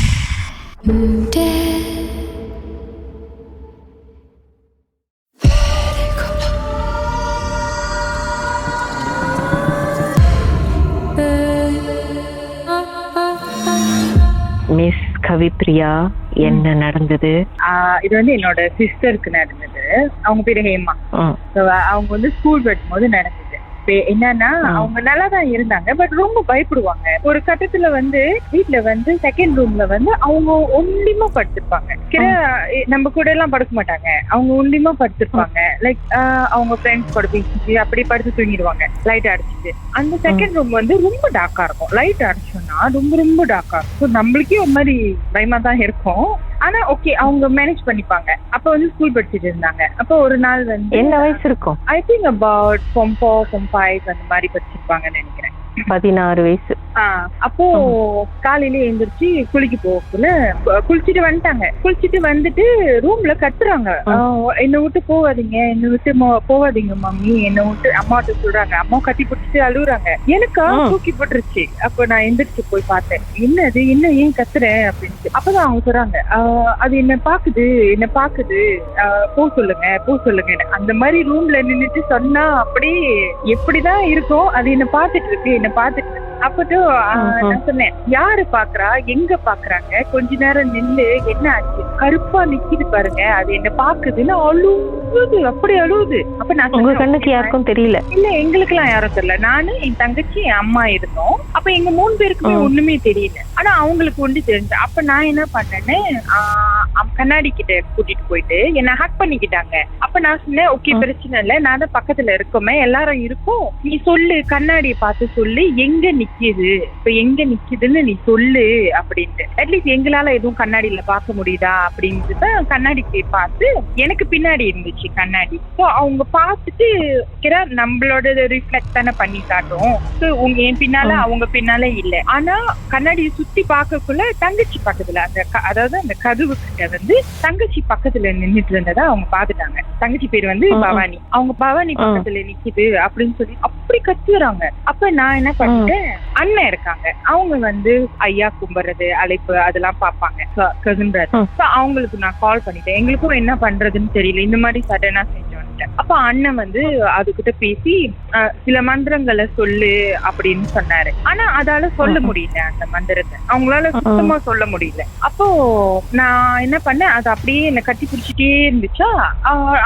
மிஸ் கவிப்ரியா, என்ன நடந்தது? இது என்னோட சிஸ்டருக்கு நடந்தது. அவங்க பேரு ஹேமா. அவங்க ஸ்கூல் படிக்கும்போது நடந்தது. என்னன்னா அவங்க நல்லா தான் இருந்தாங்க, பட் ரொம்ப பயப்படுவாங்க. ஒரு கட்டத்துல வீட்டுல செகண்ட் ரூம்ல அவங்க ஒண்டிமா படுத்திருப்பாங்க. நம்ம கூட எல்லாம் படுக்க மாட்டாங்க, அவங்க ஒண்டிமா படுத்திருப்பாங்க. லைக் அவங்க ஃப்ரெண்ட்ஸ் கூட பேசிட்டு அப்படி படுத்து தூங்கிடுவாங்க லைட் அடிச்சுட்டு. அந்த செகண்ட் ரூம் ரொம்ப டார்க்கா இருக்கும். லைட் அடிச்சோம்னா ரொம்ப ரொம்ப டார்க்கா இருக்கும். நம்மளுக்கே ஒரு மாதிரி பயமா தான் இருக்கும். ஆனா ஓகே, அவங்க மேனேஜ் பண்ணிப்பாங்க. அப்ப ஸ்கூல் படிச்சுட்டு இருந்தாங்க. அப்ப ஒரு நாள் என்ன வயசு இருக்கும்? I think about Form 4, Form 5 அந்த மாதிரி படிச்சிருப்பாங்கன்னு நினைக்கிறேன். 16 வயசு. அப்போ காலையில எழுந்திரிச்சு குளிக்க போகக்குள்ள குளிச்சுட்டு வந்துட்டாங்க. குளிச்சுட்டு வந்துட்டு ரூம்ல கத்துறாங்க, என்னை விட்டு போவாதீங்க, என்னை விட்டு போவாதீங்க மம்மி, என்னை விட்டு அம்மாட்ட சொல்றாங்க. அம்மா கட்டி பிடிச்சிட்டு அழுகுறாங்க. எனக்கா தூக்கி போட்டுருச்சு. அப்ப நான் எந்திரிச்சு போய் பார்த்தேன், என்னது, என்ன ஏன் கத்துறேன் அப்படின்ட்டு. அப்பதான் அவங்க சொல்றாங்க, அது என்ன பாக்குது, போ சொல்லுங்க. அந்த மாதிரி ரூம்ல நின்னுட்டு சொன்னா அப்படி எப்படிதான் இருக்கும், அது என்ன பாத்துட்டு இருக்கு. அப்போ நான் சொன்னேன், யாரு பாக்குறா, எங்க பாக்குறாங்க, கொஞ்ச நேரம் நில்லு, என்ன ஆச்சு, கருப்பா நிக்கிது பாருங்க, அது என்ன பாக்குதுன்னு அழுவுது, அப்படி அழுவுது. அப்ப நான் உங்க கண்ணுக்கு யாருக்கும் தெரியல? இல்ல, எங்களுக்கு எல்லாம் யாரும் தெரியல. நானு, என் தங்கச்சி, என் அம்மா இருந்தோம். அப்ப எங்க 3 பேருக்குமே ஒண்ணுமே தெரியல. ஆனா அவங்களுக்கு ஒண்ணு தெரிஞ்சு. அப்ப நான் என்ன பண்ணேன்னு கண்ணாடி கிட்ட கூட்டிட்டு போயிட்டு என்ன ஹக் பண்ணிக்கிட்டாங்க. அப்ப நான் சொன்னேன், ஓகே பிரச்சனை இல்ல, நான் தான் பக்கத்துல இருக்கோமே, எல்லாரும் இருக்கோம், நீ சொல்லு, கண்ணாடியை பார்த்து சொல்லு, எங்க நிக்குது, இப்ப எங்க நிக்குதுன்னு நீ சொல்லு அப்படின்ட்டு. அட்லீஸ்ட் எங்களால எதுவும் கண்ணாடியில பார்க்க முடியுதா அப்படின்ட்டு தான் கண்ணாடிக்கு பார்த்து, எனக்கு பின்னாடி இருந்துச்சு கண்ணாடி. ஸோ அவங்க பார்த்துட்டு நம்மளோட ரிஃப்ளெக்ட் தானே பண்ணி காட்டும். ஸோ என் பின்னால அவங்க பின்னால இல்ல. ஆனா கண்ணாடியை சுத்தி பார்க்கக்குள்ள தங்கச்சி பக்கத்துல அதாவது அந்த கதவு கிட்ட தங்கச்சி பக்கத்துல நின்றுட்டு இருந்ததா அவங்க பாத்துட்டாங்க. தங்கச்சி பேர் பவானி. அவங்க பவானி பக்கத்துல நிக்குது அப்படின்னு சொல்லி அப்படி கத்துறாங்க. அப்ப நான் என்ன பண்ணிட்டேன், அண்ணன் இருக்காங்க, அவங்க ஐயா கும்பிடுறது, அழைப்பு அதெல்லாம் பாப்பாங்க, கசின் பிரதர். அவங்களுக்கு நான் கால் பண்ணிட்டேன். எங்களுக்கும் என்ன பண்றதுன்னு தெரியல, இந்த மாதிரி சடனா செஞ்சோம். அப்ப அண்ணன் அதுகிட்ட பேசி சில மந்திரங்களை சொல்லு அப்படின்னு சொன்னாரு. ஆனா அதால சொல்ல முடியல, அந்த மந்திரத்தை அவங்களால சுத்தமா சொல்ல முடியல. அப்போ நான் என்ன பண்ணேன், அது அப்படியே என்ன கட்டி பிடிச்சிட்டே இருந்துச்சா,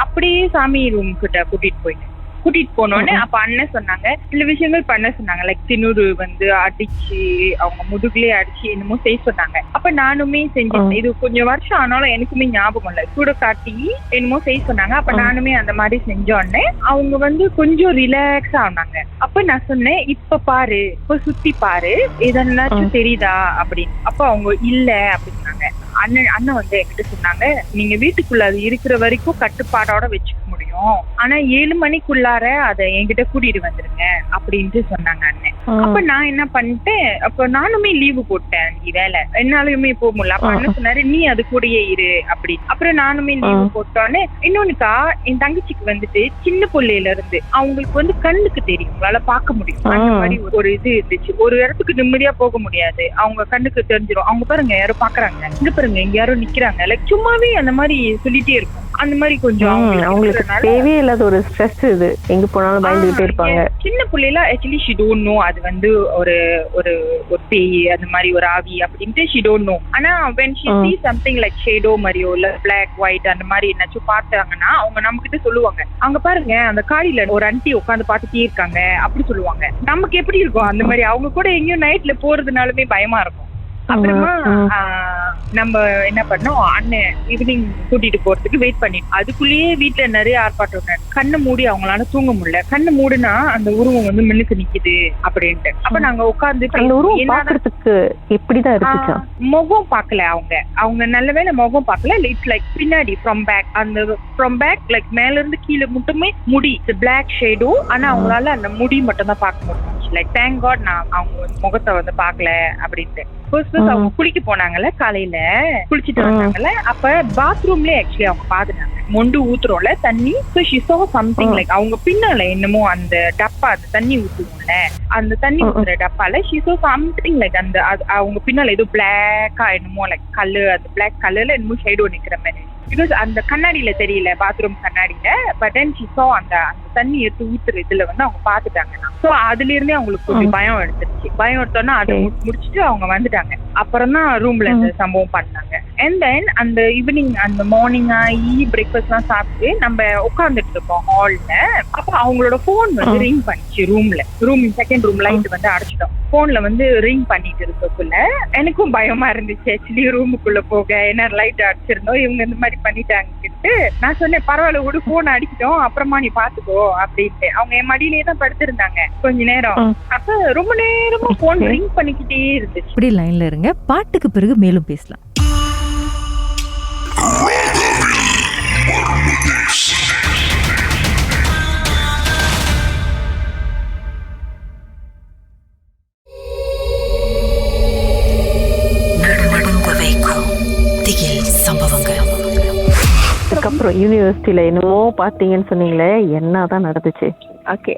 அப்படியே சாமி ரூம் கிட்ட கூட்டிட்டு போனோன்னு அப்ப அண்ணன் சொன்னாங்க, சில விஷயங்கள் பண்ண சொன்னாங்க. லைக் திணூறு அடிச்சு அவங்க முதுகுலயே அடிச்சு என்னமோ செய்ய சொன்னாங்க. அப்ப நானுமே செஞ்சேன். இது கொஞ்சம் வருஷம் ஆனாலும் எனக்குமே ஞாபகம் இல்ல, கூட காட்டி என்னமோ செய்ய சொன்னாங்க. அப்ப நானுமே அந்த மாதிரி செஞ்சோடனே அவங்க கொஞ்சம் ரிலாக்ஸ் ஆனாங்க. அப்ப நான் சொன்னேன், இப்ப பாரு, இப்ப சுத்தி பாரு, எதனாச்சும் தெரியுதா அப்படின்னு. அப்ப அவங்க இல்ல அப்படின்னாங்க. அண்ணன் என்கிட்ட சொன்னாங்க, நீங்க வீட்டுக்குள்ள அது இருக்கிற வரைக்கும் கட்டுப்பாடோட வச்சுக்க முடியும், ஆனா 7 மணிக்குள்ளார அதை என்கிட்ட கூட்டிட்டு வந்துருங்க அப்படின்ட்டு சொன்னாங்க அண்ணன். அப்ப நான் என்ன பண்ணிட்டேன், அப்ப நானுமே லீவு போட்டேன், வேலை என்னாலுமே போக முடியல. அப்ப அண்ணன் சொன்னாரு, நீ அது கூடயே இரு அப்படி. அப்புறம் நானுமே லீவு போட்டோன்னே, இன்னொன்னுக்கா என் தங்கச்சிக்கு சின்ன பிள்ளையில இருந்து அவங்களுக்கு கண்ணுக்கு தெரியும், உங்களால பார்க்க முடியும். அந்த மாதிரி ஒரு இது இருந்துச்சு. ஒரு இடத்துக்கு நிம்மதியா போக முடியாது, அவங்க கண்ணுக்கு தெரிஞ்சிடும். அவங்க பாருங்க யாரோ பாக்குறாங்க, இங்க பாருங்க எங்க யாரோ நிக்கிறாங்க, லைக் சும்மாவே அந்த மாதிரி சொல்லிட்டே இருக்கும். அந்த மாதிரி கொஞ்சம் அவங்களுக்கு தேவையே இல்லாத ஒரு ஸ்ட்ரெஸ். இது எங்க போனாலும் பயந்துகிட்டே இருப்பாங்க. சின்ன பிள்ளைல ஆக்சுவலி ஷி டோன்ட் நோ அது ஒரு ஒரு ஒரு பேய், அந்த மாதிரி ஒரு ஆவி அப்படின்ட்டு ஷி டோன்ட் நோ. ஆனா when she see something like shadow மாதிரியோ இல்ல black white அந்த மாதிரி என்னாச்சும் பார்த்தாங்கன்னா அவங்க நம்ம கிட்ட சொல்லுவாங்க, அங்க பாருங்க அந்த காடியில ஒரு ஆண்டி உட்காந்து பார்த்துட்டே இருக்காங்க அப்படி சொல்லுவாங்க. நமக்கு எப்படி இருக்கும் அந்த மாதிரி. அவங்க கூட எங்கேயும் நைட்ல போறதுனாலுமே பயமா இருக்கும். அப்புறமா நம்ம என்ன பண்ணோம், அண்ணன் ஈவினிங் கூட்டிட்டு போறதுக்கு வெயிட் பண்ணிட்டோம். அதுக்குள்ளேயே வீட்டுல நிறைய ஆர்ப்பாட்டம். கண்ணு மூடி அவங்களால தூங்க முடியல. கண்ணு மூடுனா அந்த உருவம் வந்து மின்னுக்கு நிக்குது அப்படின்ட்டு. அப்ப நாங்க உட்கார்ந்து எப்படிதான் இருந்துச்சு, முகம் பாக்கல அவங்க நல்ல வேலை முகம் பாக்கல. இட்ஸ் லைக் பின்னாடி ஃப்ரம் பேக், அந்த ஃப்ரம் பேக் லைக் மேல இருந்து கீழே மட்டுமே முடி பிளாக் ஷேடும். ஆனா அவங்களால அந்த முடி மட்டும் தான் பார்க்க முடியும். லைக் தேங்க் காட் நான் அவங்க முகத்தை வந்து பாக்கல அப்படின்ட்டு. அவங்க குளிக்க போனாங்கல்ல, காலையில குளிச்சுட்டு வந்தாங்கல்ல, அப்ப பாத்ரூம்லயே ஆக்சுவலி அவங்க பாத்துட்டாங்க. மொண்டு ஊத்துறோம்ல தண்ணி, சம்திங் லைக் அவங்க பின்னால என்னமோ அந்த டப்பா, அந்த தண்ணி ஊத்துவோம்ல, அந்த தண்ணி ஊத்துற டப்பால ஷிசோ சம்திங் லைக் அந்த அவங்க பின்னால ஏதோ பிளாக்கா என்னமோ லைக் கல்லு, அந்த பிளாக் கல்லுல என்னமோ ஷேடோ நிக்கிற மாதிரி. பிகாஸ் அந்த கண்ணாடியில தெரியல, பாத்ரூம் கண்ணாடியில. பட் தென் ஷிசோ அந்த தண்ணி எடுத்து ஊத்துற இதுல வந்து அவங்க பாத்துட்டாங்க. சோ அதுல இருந்தே அவங்களுக்கு கொஞ்சம் பயம் எடுத்துருச்சு. பயம் எடுத்தோன்னா அதை முடிச்சுட்டு அவங்க வந்துட்டாங்க. அப்புறம் தான் ரூம்ல இந்த சம்பவம் பண்ணாங்க. அண்ட் தென் அந்த ஈவினிங் அந்த மார்னிங் ஆகி பிரேக்ஃபாஸ்ட் எல்லாம் சாப்பிட்டு நம்ம உட்காந்துட்டு இருக்கோம் ஹால்ல. அப்ப அவங்களோட போன் வந்து ரிங் பண்ணிச்சு ரூம் செகண்ட் ரூம் லைட் வந்து அடைச்சிட்டோம். போன்ல வந்து ரிங் பண்ணிட்டு இருக்கக்குள்ள எனக்கும் பயமா இருந்துச்சு ஆக்சுவலி ரூமுக்குள்ள போக. என்ன லைட் அடிச்சிருந்தோம், இவங்க இந்த மாதிரி பண்ணிட்டாங்கன்னு நான் சொன்னேன், பரவாயில்ல விடு, போன் அடிச்சிட்டோம், அப்புறமா நீ பாத்துக்கோ அப்படின்ட்டு. அவங்க என் மடியிலேயே தான் படுத்திருந்தாங்க கொஞ்ச நேரம். அப்ப ரொம்ப நேரமா போன் ரிங் பண்ணிக்கிட்டே இருந்துச்சு. இப்படி லைன்ல இருங்க, பாட்டுக்கு பிறகு மேலும் பேசலாம். அதுக்கப்புறம் யூனிவர்சிட்டியில என்னமோ பாத்தீங்கன்னு சொன்னீங்களே, என்னதான் நடந்துச்சு? ஓகே,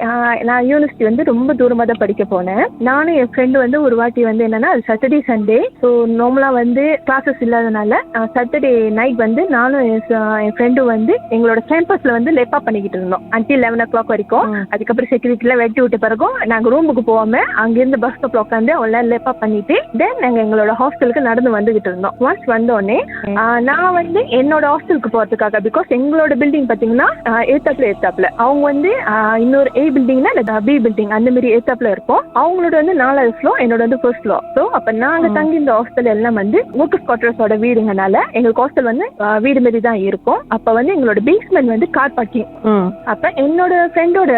நான் யூனிவர்சிட்டி வந்து ரொம்ப தூரமாக தான் படிக்க போனேன். நானும் என் ஃப்ரெண்டு வந்து ஒரு வாட்டி வந்து என்னன்னா, அது சாட்டர்டே சண்டே. ஸோ நார்மலாக வந்து கிளாஸஸ் இல்லாதனால சாட்டர்டே நைட் வந்து நானும் என் ஃப்ரெண்டும் வந்து எங்களோட கேம்பஸில் வந்து லெப்பா பண்ணிக்கிட்டு இருந்தோம் அன்டில் 11 o'clock வரைக்கும். அதுக்கப்புறம் செக்யூரிட்டியில் வெட்டி விட்ட பிறகும் நாங்கள் ரூமுக்கு போகாமல் அங்கேருந்து பஸ் ஸ்டாப்ல உட்காந்து அவங்கள லெப்பா பண்ணிட்டு தென் நாங்கள் எங்களோட ஹாஸ்டலுக்கு நடந்து வந்துகிட்டு இருந்தோம். ஒன்ஸ் வந்தோடனே நான் வந்து என்னோட ஹாஸ்டலுக்கு போகிறதுக்காக, பிகாஸ் எங்களோட பில்டிங் பார்த்தீங்கன்னா ஏத்தாப்புல அவங்க வந்து இன்னொரு A பில்டிங்னா B பில்டிங் அந்த மாதிரி ஏத்தாப்புல இருக்கும். அவங்களோட வந்து 4வது ஃப்ளோர், என்னோட வந்து 1st ஃப்ளோர். ஸோ அப்ப நாங்க தங்கி இந்த ஹாஸ்டல் எல்லாம் வந்து ஒர்க்கர்ஸ் குவார்டர்ஸோட வீடுங்கனால எங்களுக்கு ஹாஸ்டல் வந்து வீடு மாதிரி தான் இருக்கும். அப்ப வந்து எங்களோட பேஸ்மெண்ட் வந்து கார் பார்க்கிங். அப்ப என்னோட ஃப்ரெண்டோட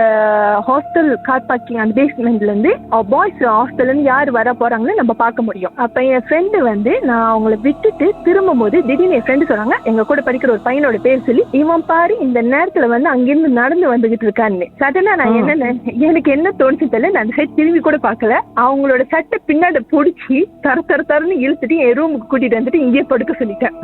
ஹாஸ்டல் கார் பார்க்கிங் அந்த பேஸ்மெண்ட்ல இருந்து பாய்ஸ் ஹாஸ்டல்ல இருந்து யார் வர போறாங்கன்னு நம்ம பார்க்க முடியும். அப்ப என் ஃப்ரெண்டு வந்து நான் அவங்களை விட்டுட்டு திரும்பும் போது திடீர்னு என் ஃப்ரெண்டு சொன்னாங்க, எங்க கூட படிக்கிற ஒரு பையனோட பேர் சொல்லி, இவன் பாரு இந்த நேரத்துல வந்து அங்கிருந்து நடந்து வந்துகிட்டு இருக்கான்னு. சடனா நான் எனக்கு என்ன தோணுச்சு தெரியல, நான் அந்த சைட் திரும்பி கூட பார்க்கல. அவங்களோட சட்டை பின்னாடி பிடிச்சி தரன்னு இழுத்துட்டு என் ரூமுக்கு கூட்டிட்டு வந்துட்டு இங்கேயே படுக்க சொல்லிட்டேன்.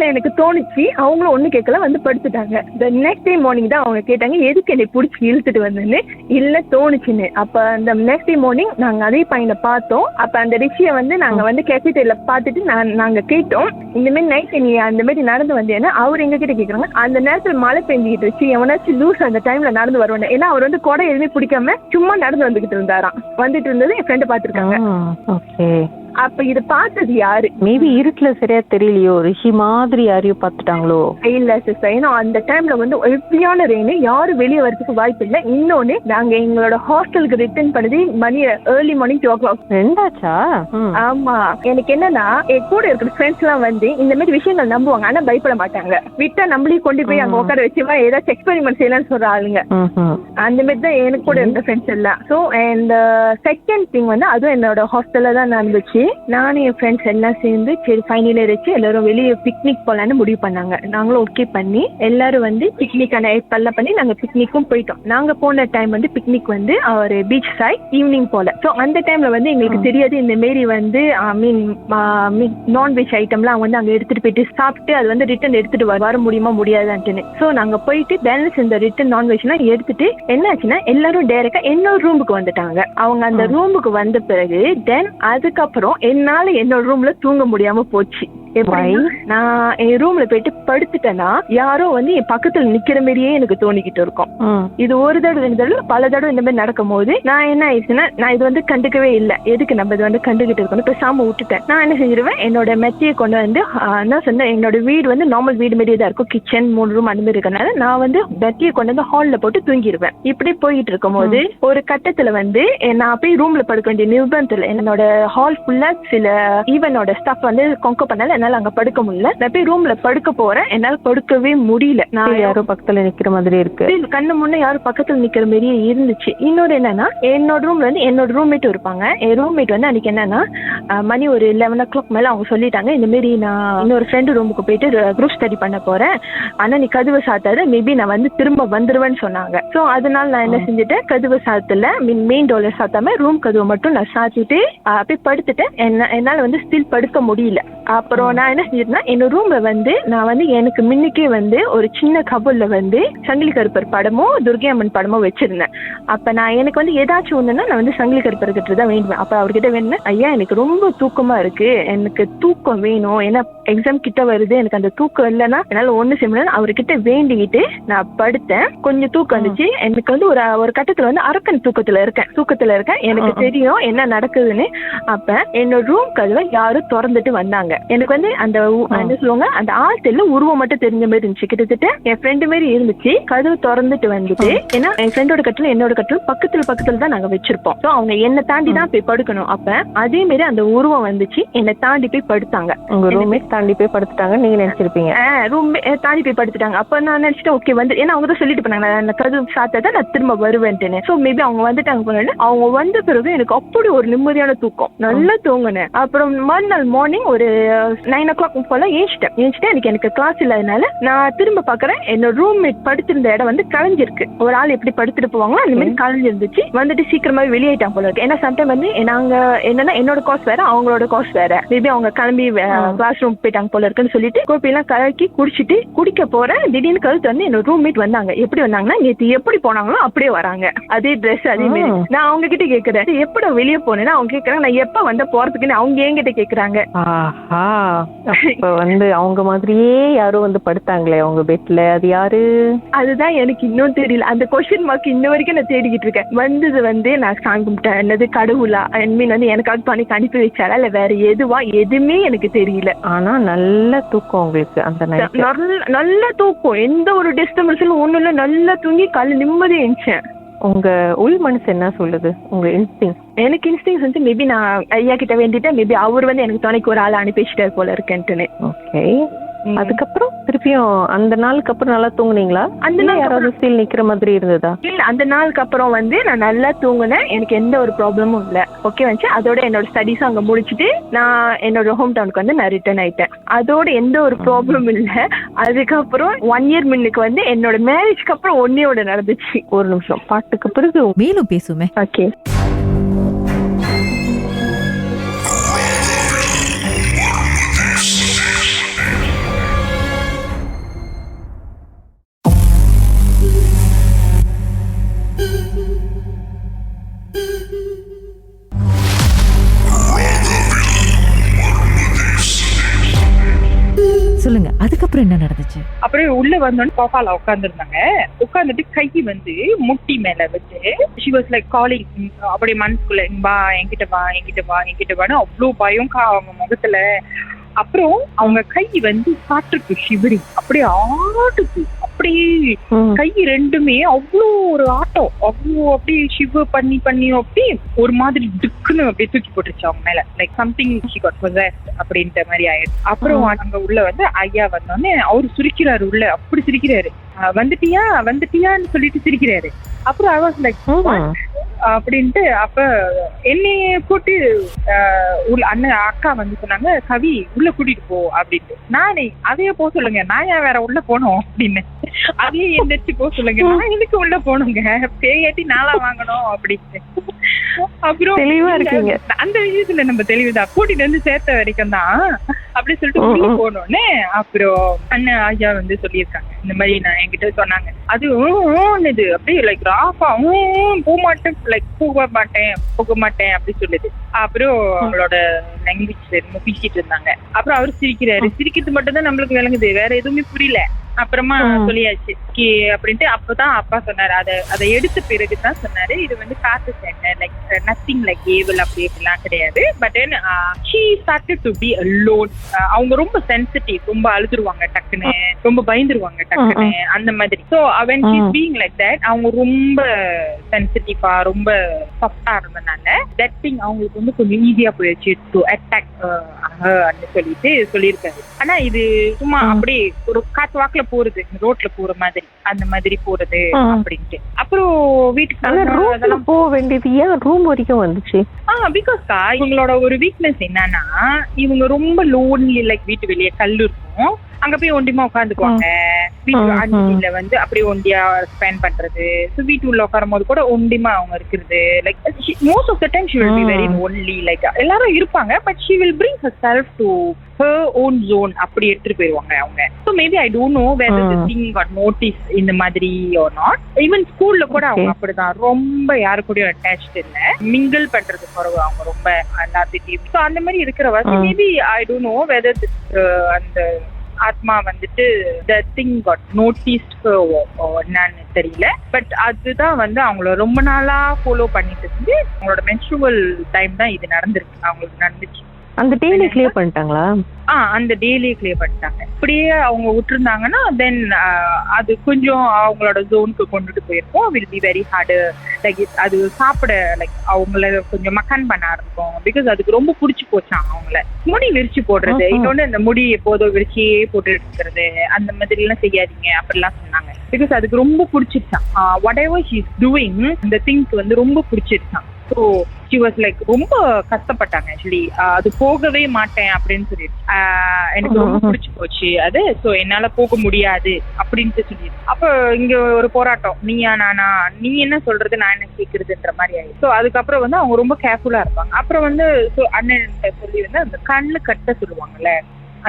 எனக்கு தோணுச்சு, அவங்களும் ஒண்ணு கேட்கல, வந்து படுத்துட்டாங்க. நெக்ஸ்ட் டே மார்னிங் தான் அவங்க கேட்டாங்க, எதுக்கு என்னை பிடிச்சி இழுத்துட்டு வந்தேன்னு. இல்ல தோணுச்சுன்னு. அப்ப அந்த நெக்ஸ்ட் டே மார்னிங் நாங்க அதே பையனை பார்த்தோம். அப்ப அந்த ரிஷியை வந்து நாங்க வந்து கேபிட்டல்ல பார்த்துட்டு நாங்க கேட்டோம், இந்த மாதிரி நைட் நீ அந்த மாதிரி நடந்து வந்தேன்னா. அவர் எங்க கிட்ட கேக்குறாங்க, அந்த நேரத்துல மழை பெஞ்சிக்கிட்டு இருந்துச்சு, எவனாச்சும் லூஸ் அந்த டைம்ல நடந்து வருவானே. ஏன்னா அவர் வந்து கொடை எதுவுமே பிடிக்காம சும்மா நடந்து வந்துகிட்டு இருந்தாராம். வந்துட்டு இருந்தது என் ஃப்ரெண்ட் பாத்துருக்காங்க. அப்ப இத பார்த்தது யாரு? மேபி இருட்டுல சரியா தெரியலையோ, ரிஷி மாதிரி யாரையும் பார்த்துட்டாங்களோ? இல்ல சிஸ்டர், ஏன்னா அந்த டைம்ல வந்து எப்படியான ரெயின், யாரும் வெளியே வரதுக்கு வாய்ப்பு இல்லை. இன்னொன்னு நாங்க எங்களோட ஹாஸ்டலுக்கு ரிட்டர்ன் பண்ணது மணி ஏர்லி மார்னிங் 2 o'clock. ரெண்டாச்சா? ஆமா. எனக்கு என்னன்னா என் கூட இருக்கிற ஃப்ரெண்ட்ஸ் எல்லாம் வந்து இந்த மாதிரி விஷயங்கள் நம்புவாங்க, ஆனா பயப்பட மாட்டாங்க. விட்டா நம்மளையும் கொண்டு போய் அங்க உட்கார வச்சுமா ஏதாச்சும் எக்ஸ்பெரிமெண்ட் செய்யலாம்னு சொல்ற ஆளுங்க. அந்த மாதிரி தான் எனக்கு கூட இருந்த ஃப்ரெண்ட்ஸ் எல்லாம். ஸோ அண்ட் செகண்ட் திங் வந்து அதுவும் என்னோட ஹாஸ்டல்ல தான் நடந்துச்சு. நானும் என் ஃப்ரெண்ட்ஸ் எல்லாம் சேர்ந்து சரி ஃபைனல் இயர் வச்சு எல்லாரும் வெளியே பிக்னிக் போலான்னு முடிவு பண்ணாங்க. நாங்களும் ஓகே பண்ணி எல்லாரும் வந்து பிக்னிக்கான ஏற்பாடுலாம் பண்ணி நாங்க பிக்னிக்கும் போயிட்டோம். நாங்க போன டைம் வந்து பிக்னிக் வந்து ஒரு பீச் சைட் ஈவினிங் போல. ஸோ அந்த டைம்ல வந்து எங்களுக்கு தெரியாது இந்த மாரி வந்து நான்வெஜ் ஐட்டம்லாம் வந்து அங்க எடுத்துட்டு போயிட்டு சாப்பிட்டு அது வந்து ரிட்டர்ன் எடுத்துட்டு வர முடியுமா முடியாதான்ட்டுன்னு. ஸோ நாங்க போயிட்டு பேலன்ஸ் இந்த ரிட்டர்ன் நான்வெஜ்லாம் எடுத்துட்டு என்ன ஆச்சுன்னா எல்லாரும் டைரக்டா என்னோட ரூமுக்கு வந்துட்டாங்க. அவங்க அந்த ரூமுக்கு வந்த பிறகு தென் அதுக்கப்புறம் என்னால என்னோட ரூம்ல தூங்க முடியாம போச்சு. நான் என் ரூம்ல போயிட்டு படுத்துட்டேன்னா யாரோ வந்து என் பக்கத்துல நிக்கிற மாதிரியே எனக்கு தோணிக்கிட்டு இருக்கும். இது ஒரு தடவை 2 தடவை பல தடவை இந்த மாதிரி நடக்கும் போது நான் என்ன ஆயிடுச்சுன்னா, நான் இது வந்து கண்டுக்கவே இல்லை, எதுக்கு நம்ம இது வந்து கண்டுகிட்டு இருக்கணும், பேசாம விட்டுட்டேன். நான் என்ன செஞ்சிருவேன், என்னோட மெத்தையை கொண்டு வந்து நான் சொன்னேன், என்னோட வீடு வந்து நார்மல் வீடு மாதிரியே தான் இருக்கும், கிச்சன் 3 ரூம் அந்த மாதிரி இருக்கனால நான் வந்து மெத்தையை கொண்டு வந்து ஹால்ல போட்டு தூங்கிடுவேன். இப்படி போயிட்டு இருக்கும் போது ஒரு கட்டத்துல வந்து நான் போய் ரூம்ல படுக்க வேண்டிய நிர்பந்தத்துல என்னோட ஹால் ஃபுல்லா சில ஈவனோட ஸ்டாஃப் வந்து கொங்க பண்ணால என்னால அங்க படுக்க முடியல. நான் போய் ரூம்ல படுக்க போறேன், என்னால படுக்கவே முடியல. நான் யாரோ பக்கத்துல நிக்கிற மாதிரி இருக்கு, கண்ணு முன்ன யாரும் பக்கத்துல நிக்கிற மாதிரியே இருந்துச்சு. இன்னொரு என்னன்னா, என்னோட ரூம்ல வந்து என்னோட ரூம்மேட் இருப்பாங்க. என் ரூம்மேட் வந்து அன்னைக்கு என்னன்னா மணி ஒரு 11 o'clock மேல அவங்க சொல்லிட்டாங்க, இந்த மாதிரி நான் இன்னொரு ஃப்ரெண்டு ரூமுக்கு போயிட்டு குரூப் ஸ்டடி பண்ண போறேன், ஆனா நீ கதவை சாத்தாத, மேபி நான் வந்து திரும்ப வந்துருவேன்னு சொன்னாங்க. சோ அதனால நான் என்ன செஞ்சுட்டேன், கதவை சாத்தல, மெயின் டோர்ல சாத்தாம ரூம் கதவை மட்டும் நான் சாத்திட்டு போய் படுத்துட்டேன். என்னால வந்து ஸ்டில் படுக்க முடியல. அப்புறம் நான் என்ன செஞ்சிட்டேன்னா, என்னோட ரூம்ல வந்து நான் வந்து எனக்கு முன்னுக்கே வந்து ஒரு சின்ன கபோர்ட்ல வந்து சங்கிலி கருப்பர் படமும் துர்கை அம்மன் படமும் வச்சிருந்தேன். அப்ப நான் எனக்கு வந்து ஏதாச்சும் ஒண்ணுன்னா நான் வந்து சங்கிலி கருப்பர் கிட்ட தான் வேண்டுவேன். அப்ப அவர்கிட்ட வேணும்னா, ஐயா எனக்கு ரொம்ப தூக்கமா இருக்கு, எனக்கு தூக்கம் வேணும், ஏன்னா எக்ஸாம் கிட்ட வருது, எனக்கு அந்த தூக்கம் இல்லைன்னா என்னால ஒண்ணு செய்ய முடியாது. அவர்கிட்ட வேண்டிக்கிட்டு நான் படுத்தேன். கொஞ்சம் தூக்கம் வந்துச்சு. எனக்கு வந்து ஒரு கட்டத்துல வந்து அரக்கன் தூக்கத்துல இருக்கேன், எனக்கு தெரியும் என்ன நடக்குதுன்னு. அப்ப என்னோட ரூம் கதவை யாரும் திறந்துட்டு வந்தாங்க. எனக்கு வந்து அந்த என்ன சொல்லுவாங்க, அந்த ஆள் தெரியல, உருவம் மட்டும் தெரிஞ்ச மாதிரி இருந்துச்சு. கிட்டத்தட்ட என் ஃப்ரெண்டு மாதிரி இருந்துச்சு. கதவு திறந்துட்டு வந்துட்டு, ஏன்னா என் ஃப்ரெண்டோட கட்டில என்னோட கட்டிலும் பக்கத்துல தான் நாங்க வச்சிருப்போம். சோ அவங்க என்ன தாண்டி தான் போய் படுக்கணும். அப்ப அதே மாதிரி அந்த உருவம் வந்துச்சு, என்னை தாண்டி போய் படுத்தாங்க. உங்க ரூம்மேட் தாண்டி போய் படுத்துட்டாங்க, நீங்க நினைச்சிருப்பீங்க. ரூம் தாண்டி போய் படுத்துட்டாங்க. அப்ப நான் நினைச்சிட்டேன், ஓகே வந்து, ஏன்னா அவங்க தான் சொல்லிட்டு போனாங்க நான் கதவு சாத்தா நான் திரும்ப வருவேன்ட்டுன்னு. சோ மேபி அவங்க வந்துட்டாங்க போனாலும், அவங்க வந்த பிறகு எனக்கு அப்படி ஒரு நிம்மதியான தூக்கம், நல்லா தூங்கினேன். அப்புறம் மறுநாள் மார்னிங் ஒரு 9 o'clock போல ஏஞ்சிட்டேன். எனக்கு கிளாஸ் இல்லாதனால நான் திரும்ப பாக்குறேன், என்னோட ரூம்மேட் படுத்திருந்த இடம் வந்து கலைஞ்சிருக்கு. ஒரு ஆள் எப்படி படுத்துட்டு போவாங்களோ அந்த மாதிரி கலைஞ்சிருந்துச்சு. வந்துட்டு சீக்கிரமாவே வெளியேட்டாங்க போல இருக்கு. ஏன்னா சம்டைம் வந்து நாங்க என்னன்னா என்னோட காஸ் வேற, அவங்களோட காஸ் வேற, மேபி அவங்க கிளம்பி கிளாஸ் ரூம் போயிட்டாங்க போல இருக்குன்னு சொல்லிட்டு கோப்பி எல்லாம் கலக்கி குடிக்க போறேன். திடீர்னு கழுத்து வந்து என்னோட ரூம்மேட் வந்தாங்க. எப்படி வந்தாங்கன்னா, நேற்று எப்படி போனாங்களோ அப்படியே வராங்க, அதே ட்ரெஸ் அதே மாதிரி. நான் அவங்க கிட்ட கேக்குறேன், எப்பட வெளியே போனேன்னா அவங்க கேக்குறாங்க, நான் எப்ப வந்த போறதுக்குன்னு அவங்க என்கிட்ட கேக்குறாங்க. அப்ப வந்து அவங்க மாதிரியே யாரோ வந்து படுத்தாங்களே அவங்க பெட்ல, அது யாரு? அதுதான் எனக்கு இன்னும் தெரியல. அந்த கொஸ்டின் மார்க் இன்ன வரைக்கும் நான் தேடிக்கிட்டு இருக்கேன். வந்தது வந்து நான் சாமி கும்பிட்டேன், என்னது கடவுளா, மீன் வந்து எனக்காக பண்ணி அனுப்பி வச்சாரா இல்ல வேற எதுவுமே எனக்கு தெரியல. ஆனா நல்ல தூக்கம் உங்களுக்கு அந்த நல்ல தூக்கம், எந்த ஒரு டிஸ்டர்பன்ஸும் ஒண்ணும் இல்ல, நல்லா தூங்கி காலைல நிம்மதியா இருந்துச்சேன். உங்க உள் மனசு என்ன சொல்லுது, உங்க இன்ஸ்டிங்? எனக்கு இன்ஸ்டிங் வந்து மேபி நான் ஐயா கிட்ட வேண்டிட்டேன், மேபி அவர் வந்து எனக்கு துணைக்கு ஒரு ஆள் அனுப்பி வச்சுட்டாரு போல இருக்கேன்ட்டுன்னு. ஓகே, அதுக்கப்புறம் திருப்பியும் அந்த நாளுக்கு அப்புறம் நல்லா தூங்குனீங்களா? அந்த நாள் யாராவது ஸ்டில் நிக்கிற மாதிரி இருந்ததா? இல்ல, அந்த நாளுக்கு அப்புறம் வந்து நான் நல்லா தூங்குனேன், எனக்கு எந்த ஒரு ப்ராப்ளமும் இல்ல. ஓகே வந்துச்சு. அதோட என்னோட ஸ்டடிஸும் அங்க முடிச்சுட்டு நான் என்னோட ஹோம் டவுனுக்கு வந்து நான் ரிட்டர்ன் ஆயிட்டேன். அதோட எந்த ஒரு ப்ராப்ளமும் இல்ல. அதுக்கப்புறம் 1 year முன்னுக்கு வந்து என்னோட மேரேஜ்க்கு அப்புறம் ஒன்னையோட நடந்துச்சு. ஒரு நிமிஷம், பாட்டுக்கு பிறகு மேலும் பேசுமே. ஓகே. சொல்லுங்க, அதுக்கப்புறம் என்ன நடந்துச்சு? அப்படியே உள்ள வந்தோன்னு சோஃபால உட்காந்துருந்தாங்க. உட்காந்துட்டு கை வந்து முட்டி மேல வச்சு she was like calling, அப்படியே மனசுக்குள்ள வா என்கிட்ட வான்னு அவ்வளோ பயம் அவங்க முகத்துல. அப்புறம் அவங்க கை வந்து காற்றுக்கு ஷிவரி அப்படியே ஆட்டுக்கு, அப்படியே கை ரெண்டுமே அவ்வளோ ஒரு ஆட்டம், அவ்வளோ அப்படியே ஷிவ பண்ணி அப்படி ஒரு மாதிரி டிக்குன்னு அப்படியே தூக்கி போட்டுருச்சு அவங்க மேல. Like something she got possessed அப்படின்ற மாதிரி ஆயிடுச்சு. அப்புறம் அங்க உள்ள வந்து ஐயா வந்தோடனே அவரு சிரிக்கிறாரு, உள்ள அப்படி சிரிக்கிறாரு, வந்துட்டியான்னு சொல்லிட்டு சிரிக்கிறாரு. அப்புறம் I was like அப்படின்ட்டு அப்ப என்னைய போட்டு அண்ணன் அக்கா வந்து சொன்னாங்க, கவி உள்ள கூட்டிட்டு போ அப்படின்ட்டு. நானே அதையே போக சொல்லுங்க, நான் ஏன் வேற உள்ள போனோம் அப்படின்னு, அதையே எந்திரிச்சு போக சொல்லுங்க, நான் எதுக்கு உள்ள போனோங்க, பேயாட்டி நாளா வாங்கணும் அப்படின்ட்டு. அப்புறம் தெளிவா இருக்கீங்க அந்த விஷயத்துல நம்ம தெளிவுதான். கூட்டிட்டு வந்து சேர்த்த வரைக்கும் தான் அப்படி சொல்லிட்டு உள்ள போனோடனே அப்புறம் அண்ணன் ஐயா வந்து சொல்லியிருக்காங்க இந்த மாதிரி நான் என்கிட்ட சொன்னாங்க. அது இது அப்படியே லைக் ராஃபா போக மாட்டேன் லைக் போக மாட்டேன் அப்படி சொல்லுது. அப்புறம் அவங்களோட லாங்குவேஜ் என்னமோ பேசிட்டு இருந்தாங்க. அப்புறம் அவரு சிரிக்கிறது மட்டும் தான் நம்மளுக்கு விளங்குது, வேற எதுவுமே புரியல. அப்புறமா சொல்லியாச்சு அப்படின்ட்டு. அப்பதான் அப்பா சொன்னாரு, அதை எடுத்த பிறகுதான் சொன்னாரு, இது வந்து காத்து சேட்டை லைக் நத்திங் லைக் ஏவல் அப்படி எல்லாம் கிடையாது. But then she started to be alone. அவங்க ரொம்ப சென்சிட்டிவ், ரொம்ப அழுதுருவாங்க டக்குன்னு, ரொம்ப பயந்துருவாங்க டக்குன்னு அந்த மாதிரி. So when she's being like that, அவங்க ரொம்ப சென்சிட்டிவா ரொம்ப சாஃப்டா இருந்தனால that thing அவங்களுக்கு வந்து கொஞ்சம் ஈஸியா போயிடுச்சு டு அட்டாக் சொல்லிட்டு சொல்லியிருக்காரு. ஆனா இது சும்மா அப்படியே ஒரு காத்து வாக்குல போறது, ரோட்ல போற மாதிரி அந்த மாதிரி போறது அப்படின்ட்டு. அப்புறம் வீட்டுக்கு போக வேண்டியது ஏன் ரூம் வரைக்கும் வந்துச்சு? பிகாஸ்க்கா இவங்களோட ஒரு வீக்னஸ் என்னன்னா, இவங்க ரொம்ப லோன்லி லைக் வீட்டு வெளியே கல்லு இருக்கும், அங்க போய் ஒண்டியமா உட்காந்துக்குவாங்க. வீட்டு அஞ்சில வந்து அப்படியே ஒண்டியா ஸ்பெண்ட் பண்றது. வீட்டு உள்ள உட்காரும் போது கூட ஒண்டியமா அவங்க இருக்கிறது. Like most of the time she will be very lonely. Like எல்லாரும் இருப்பாங்க, but she will bring herself to her own zone அப்படி எடுத்துட்டு போயிருவாங்க அவங்க. So maybe I don't know whether the thing got noticed இந்த மாதிரி or not. Even ஸ்கூல்ல கூட அவங்க அப்படிதான், ரொம்ப யாரு கூடயும் அட்டாச்ட் இல்ல, மிங்கிள் பண்றது குறைவு அவங்க ரொம்ப எல்லாத்தையும். ஸோ அந்த மாதிரி இருக்கிறவங்க maybe I don't know whether அந்த ஆத்மா வந்துட்டு the thing got noticed என்னன்னு தெரியல. பட் அதுதான் வந்து அவங்கள ரொம்ப நாளா ஃபாலோ பண்ணிட்டு இருந்து அவங்களோட மென்ஸ்ட்ருவல் டைம் தான் இது நடந்திருக்கு, அவங்களுக்கு நடந்துச்சு. அந்த டேலி கிளியர் பண்ணிட்டாங்களா? அந்த டேலியே கிளியர் பண்ணிட்டாங்க. இப்படியே அவங்க விட்டுருந்தாங்கன்னா தென் அது கொஞ்சம் அவங்களோட ஜோனுக்கு கொண்டுட்டு போயிருக்கோம். Will be very hard. Like அது சாப்பிட லைக் அவங்கள கொஞ்சம் மக்கான் பண்ண ஆரம்பிக்கும். பிகாஸ் அதுக்கு ரொம்ப பிடிச்சி போச்சான் அவங்கள. முடி விரிச்சு போடுறது, இன்னொன்னு இந்த முடி எப்போதும் விரிச்சியே போட்டு இருக்கிறது, அந்த மாதிரி எல்லாம் செய்யாதீங்க அப்படிலாம் சொன்னாங்க. பிகாஸ் அதுக்கு ரொம்ப பிடிச்சிருச்சான். What ever she is doing இந்த திங்க் வந்து ரொம்ப பிடிச்சிருச்சான். ஸோ ஷி வாஸ் லைக் ரொம்ப கஷ்டப்பட்டாங்க ஆக்சுவலி. அது போகவே மாட்டேன் அப்படின்னு சொல்லிட்டு எனக்கு ரொம்ப பிடிச்சி போச்சு அது. ஸோ என்னால போக முடியாது அப்படின்ட்டு சொல்லிடு. அப்போ இங்க ஒரு போராட்டம், நீயா நானா, நீ என்ன சொல்றது நான் என்ன கேட்கறதுன்ற மாதிரி ஆயிடுச்சு. ஸோ அதுக்கப்புறம் வந்து அவங்க ரொம்ப கேர்ஃபுல்லா இருப்பாங்க. அப்புறம் வந்து அண்ணன் சொல்லி வந்து அந்த கண்ணு கட்ட சொல்லுவாங்கல்ல,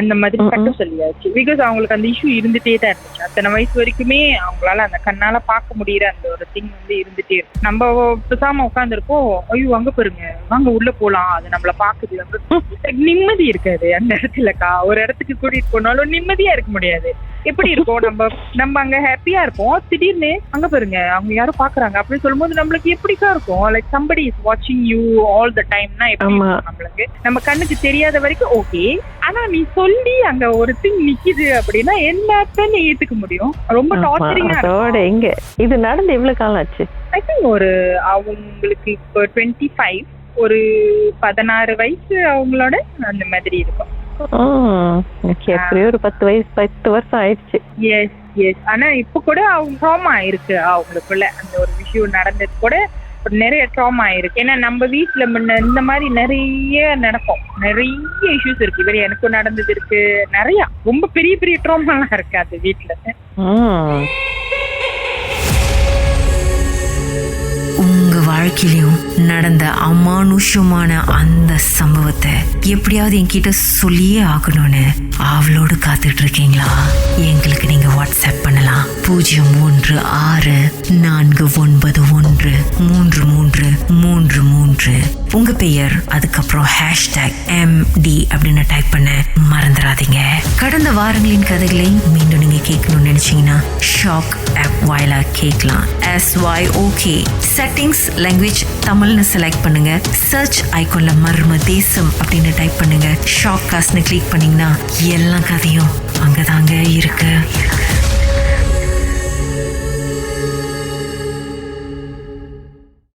அந்த மாதிரி கட்ட சொல்லியாச்சு. பிகாஸ் அவங்களுக்கு அந்த இஷ்யூ இருந்துட்டே தான் இருந்துச்சு. அத்தனை வயசு வரைக்குமே அவங்களால அந்த கண்ணால பார்க்க முடியற அந்த ஒரு திங் வந்து இருந்துட்டே இருக்கு. நம்ம பேசாம உட்காந்துருப்போம், ஐயோ அங்க பாருங்க வாங்க உள்ள போலாம், அது நம்மள பாக்குது, நிம்மதி இருக்காது அந்த இடத்துலக்கா. ஒரு இடத்துக்கு கூட்டிட்டு போனாலும் நிம்மதியா இருக்க முடியாது. எப்படி இருக்கும், நம்ம அங்க ஹாப்பியா இருப்போம், திடீர்னு அங்க பாருங்க அவங்க யாரும் பாக்குறாங்க அப்படின்னு சொல்லும்போது நம்மளுக்கு எப்படிக்கா இருக்கும், like somebody is watching you all the timeனா எப்படி நம்மளுக்கு நம்ம கண்ணுக்கு தெரியாத வரைக்கும் ஓகே. ஆனா நீ சொல்லி அங்க ஒரு திங் நிக்குது அப்படின்னா என்னன்னு ஏத்துக்க முடியும். ரொம்ப டார்ச்சரிங்கா இருக்கும். எங்க இது நடந்து எவ்வளவு காலம் ஆச்சு? ஐ திங்க் ஒரு அவங்களுக்கு இப்போ 25, ஒரு 16 வயசு அவங்களோட அந்த மாதிரி இருக்கும். ஒரு 10 வருஷம் ஆயிடுச்சு. Yes yes. ஆனா இப்ப கூட அவங்க ட்ராமா இருக்கு அவங்களுக்குள்ள. அந்த ஒரு விஷயம் நடந்தது கூட நிறைய ட்ராமா இருக்கு. ஏன்னா நம்ம வீட்டுல முன்ன இந்த மாதிரி நிறைய நடக்கும், நிறைய இஷ்யூஸ் இருக்கு. இவரு எனக்கும் நடந்தது இருக்கு, நிறைய ரொம்ப பெரிய பெரிய ட்ராமா எல்லாம் இருக்கு அது வீட்டுல. உங்க வாழ்க்கையிலும் நடந்த அமானுஷமான அந்த சம்பவத்தை எப்படியாவது என்கிட்ட சொல்லியே ஆகணும்னு அவளோடு காத்துட்டு இருக்கீங்களா? எங்களுக்கு நீங்க வாட்ஸ்அப் பண்ணலாம் 01694913333. உங்க பெயர் அதுக்கப்புறம் #MD அப்படின்னு டைப் பண்ண மறந்துடாதீங்க. கடந்த வாரங்களின் கதைகளை மீண்டும் நீங்க கேட்கணும்னு நினைச்சீங்கன்னா ஷாக் ஆப் வாயிலா கேட்கலாம். SYOK செட்டிங்ஸ் லாங்குவேஜ் தமிழ்னு செலக்ட் பண்ணுங்க. சர்ச் ஐகான்ல மர்ம தேசம் அப்படின்னு டைப் பண்ணுங்க. ஷாக் காஸ்ட்னு கிளிக் பண்ணீங்கன்னா எல்லா கதையும் அங்கதாங்க இருக்கு.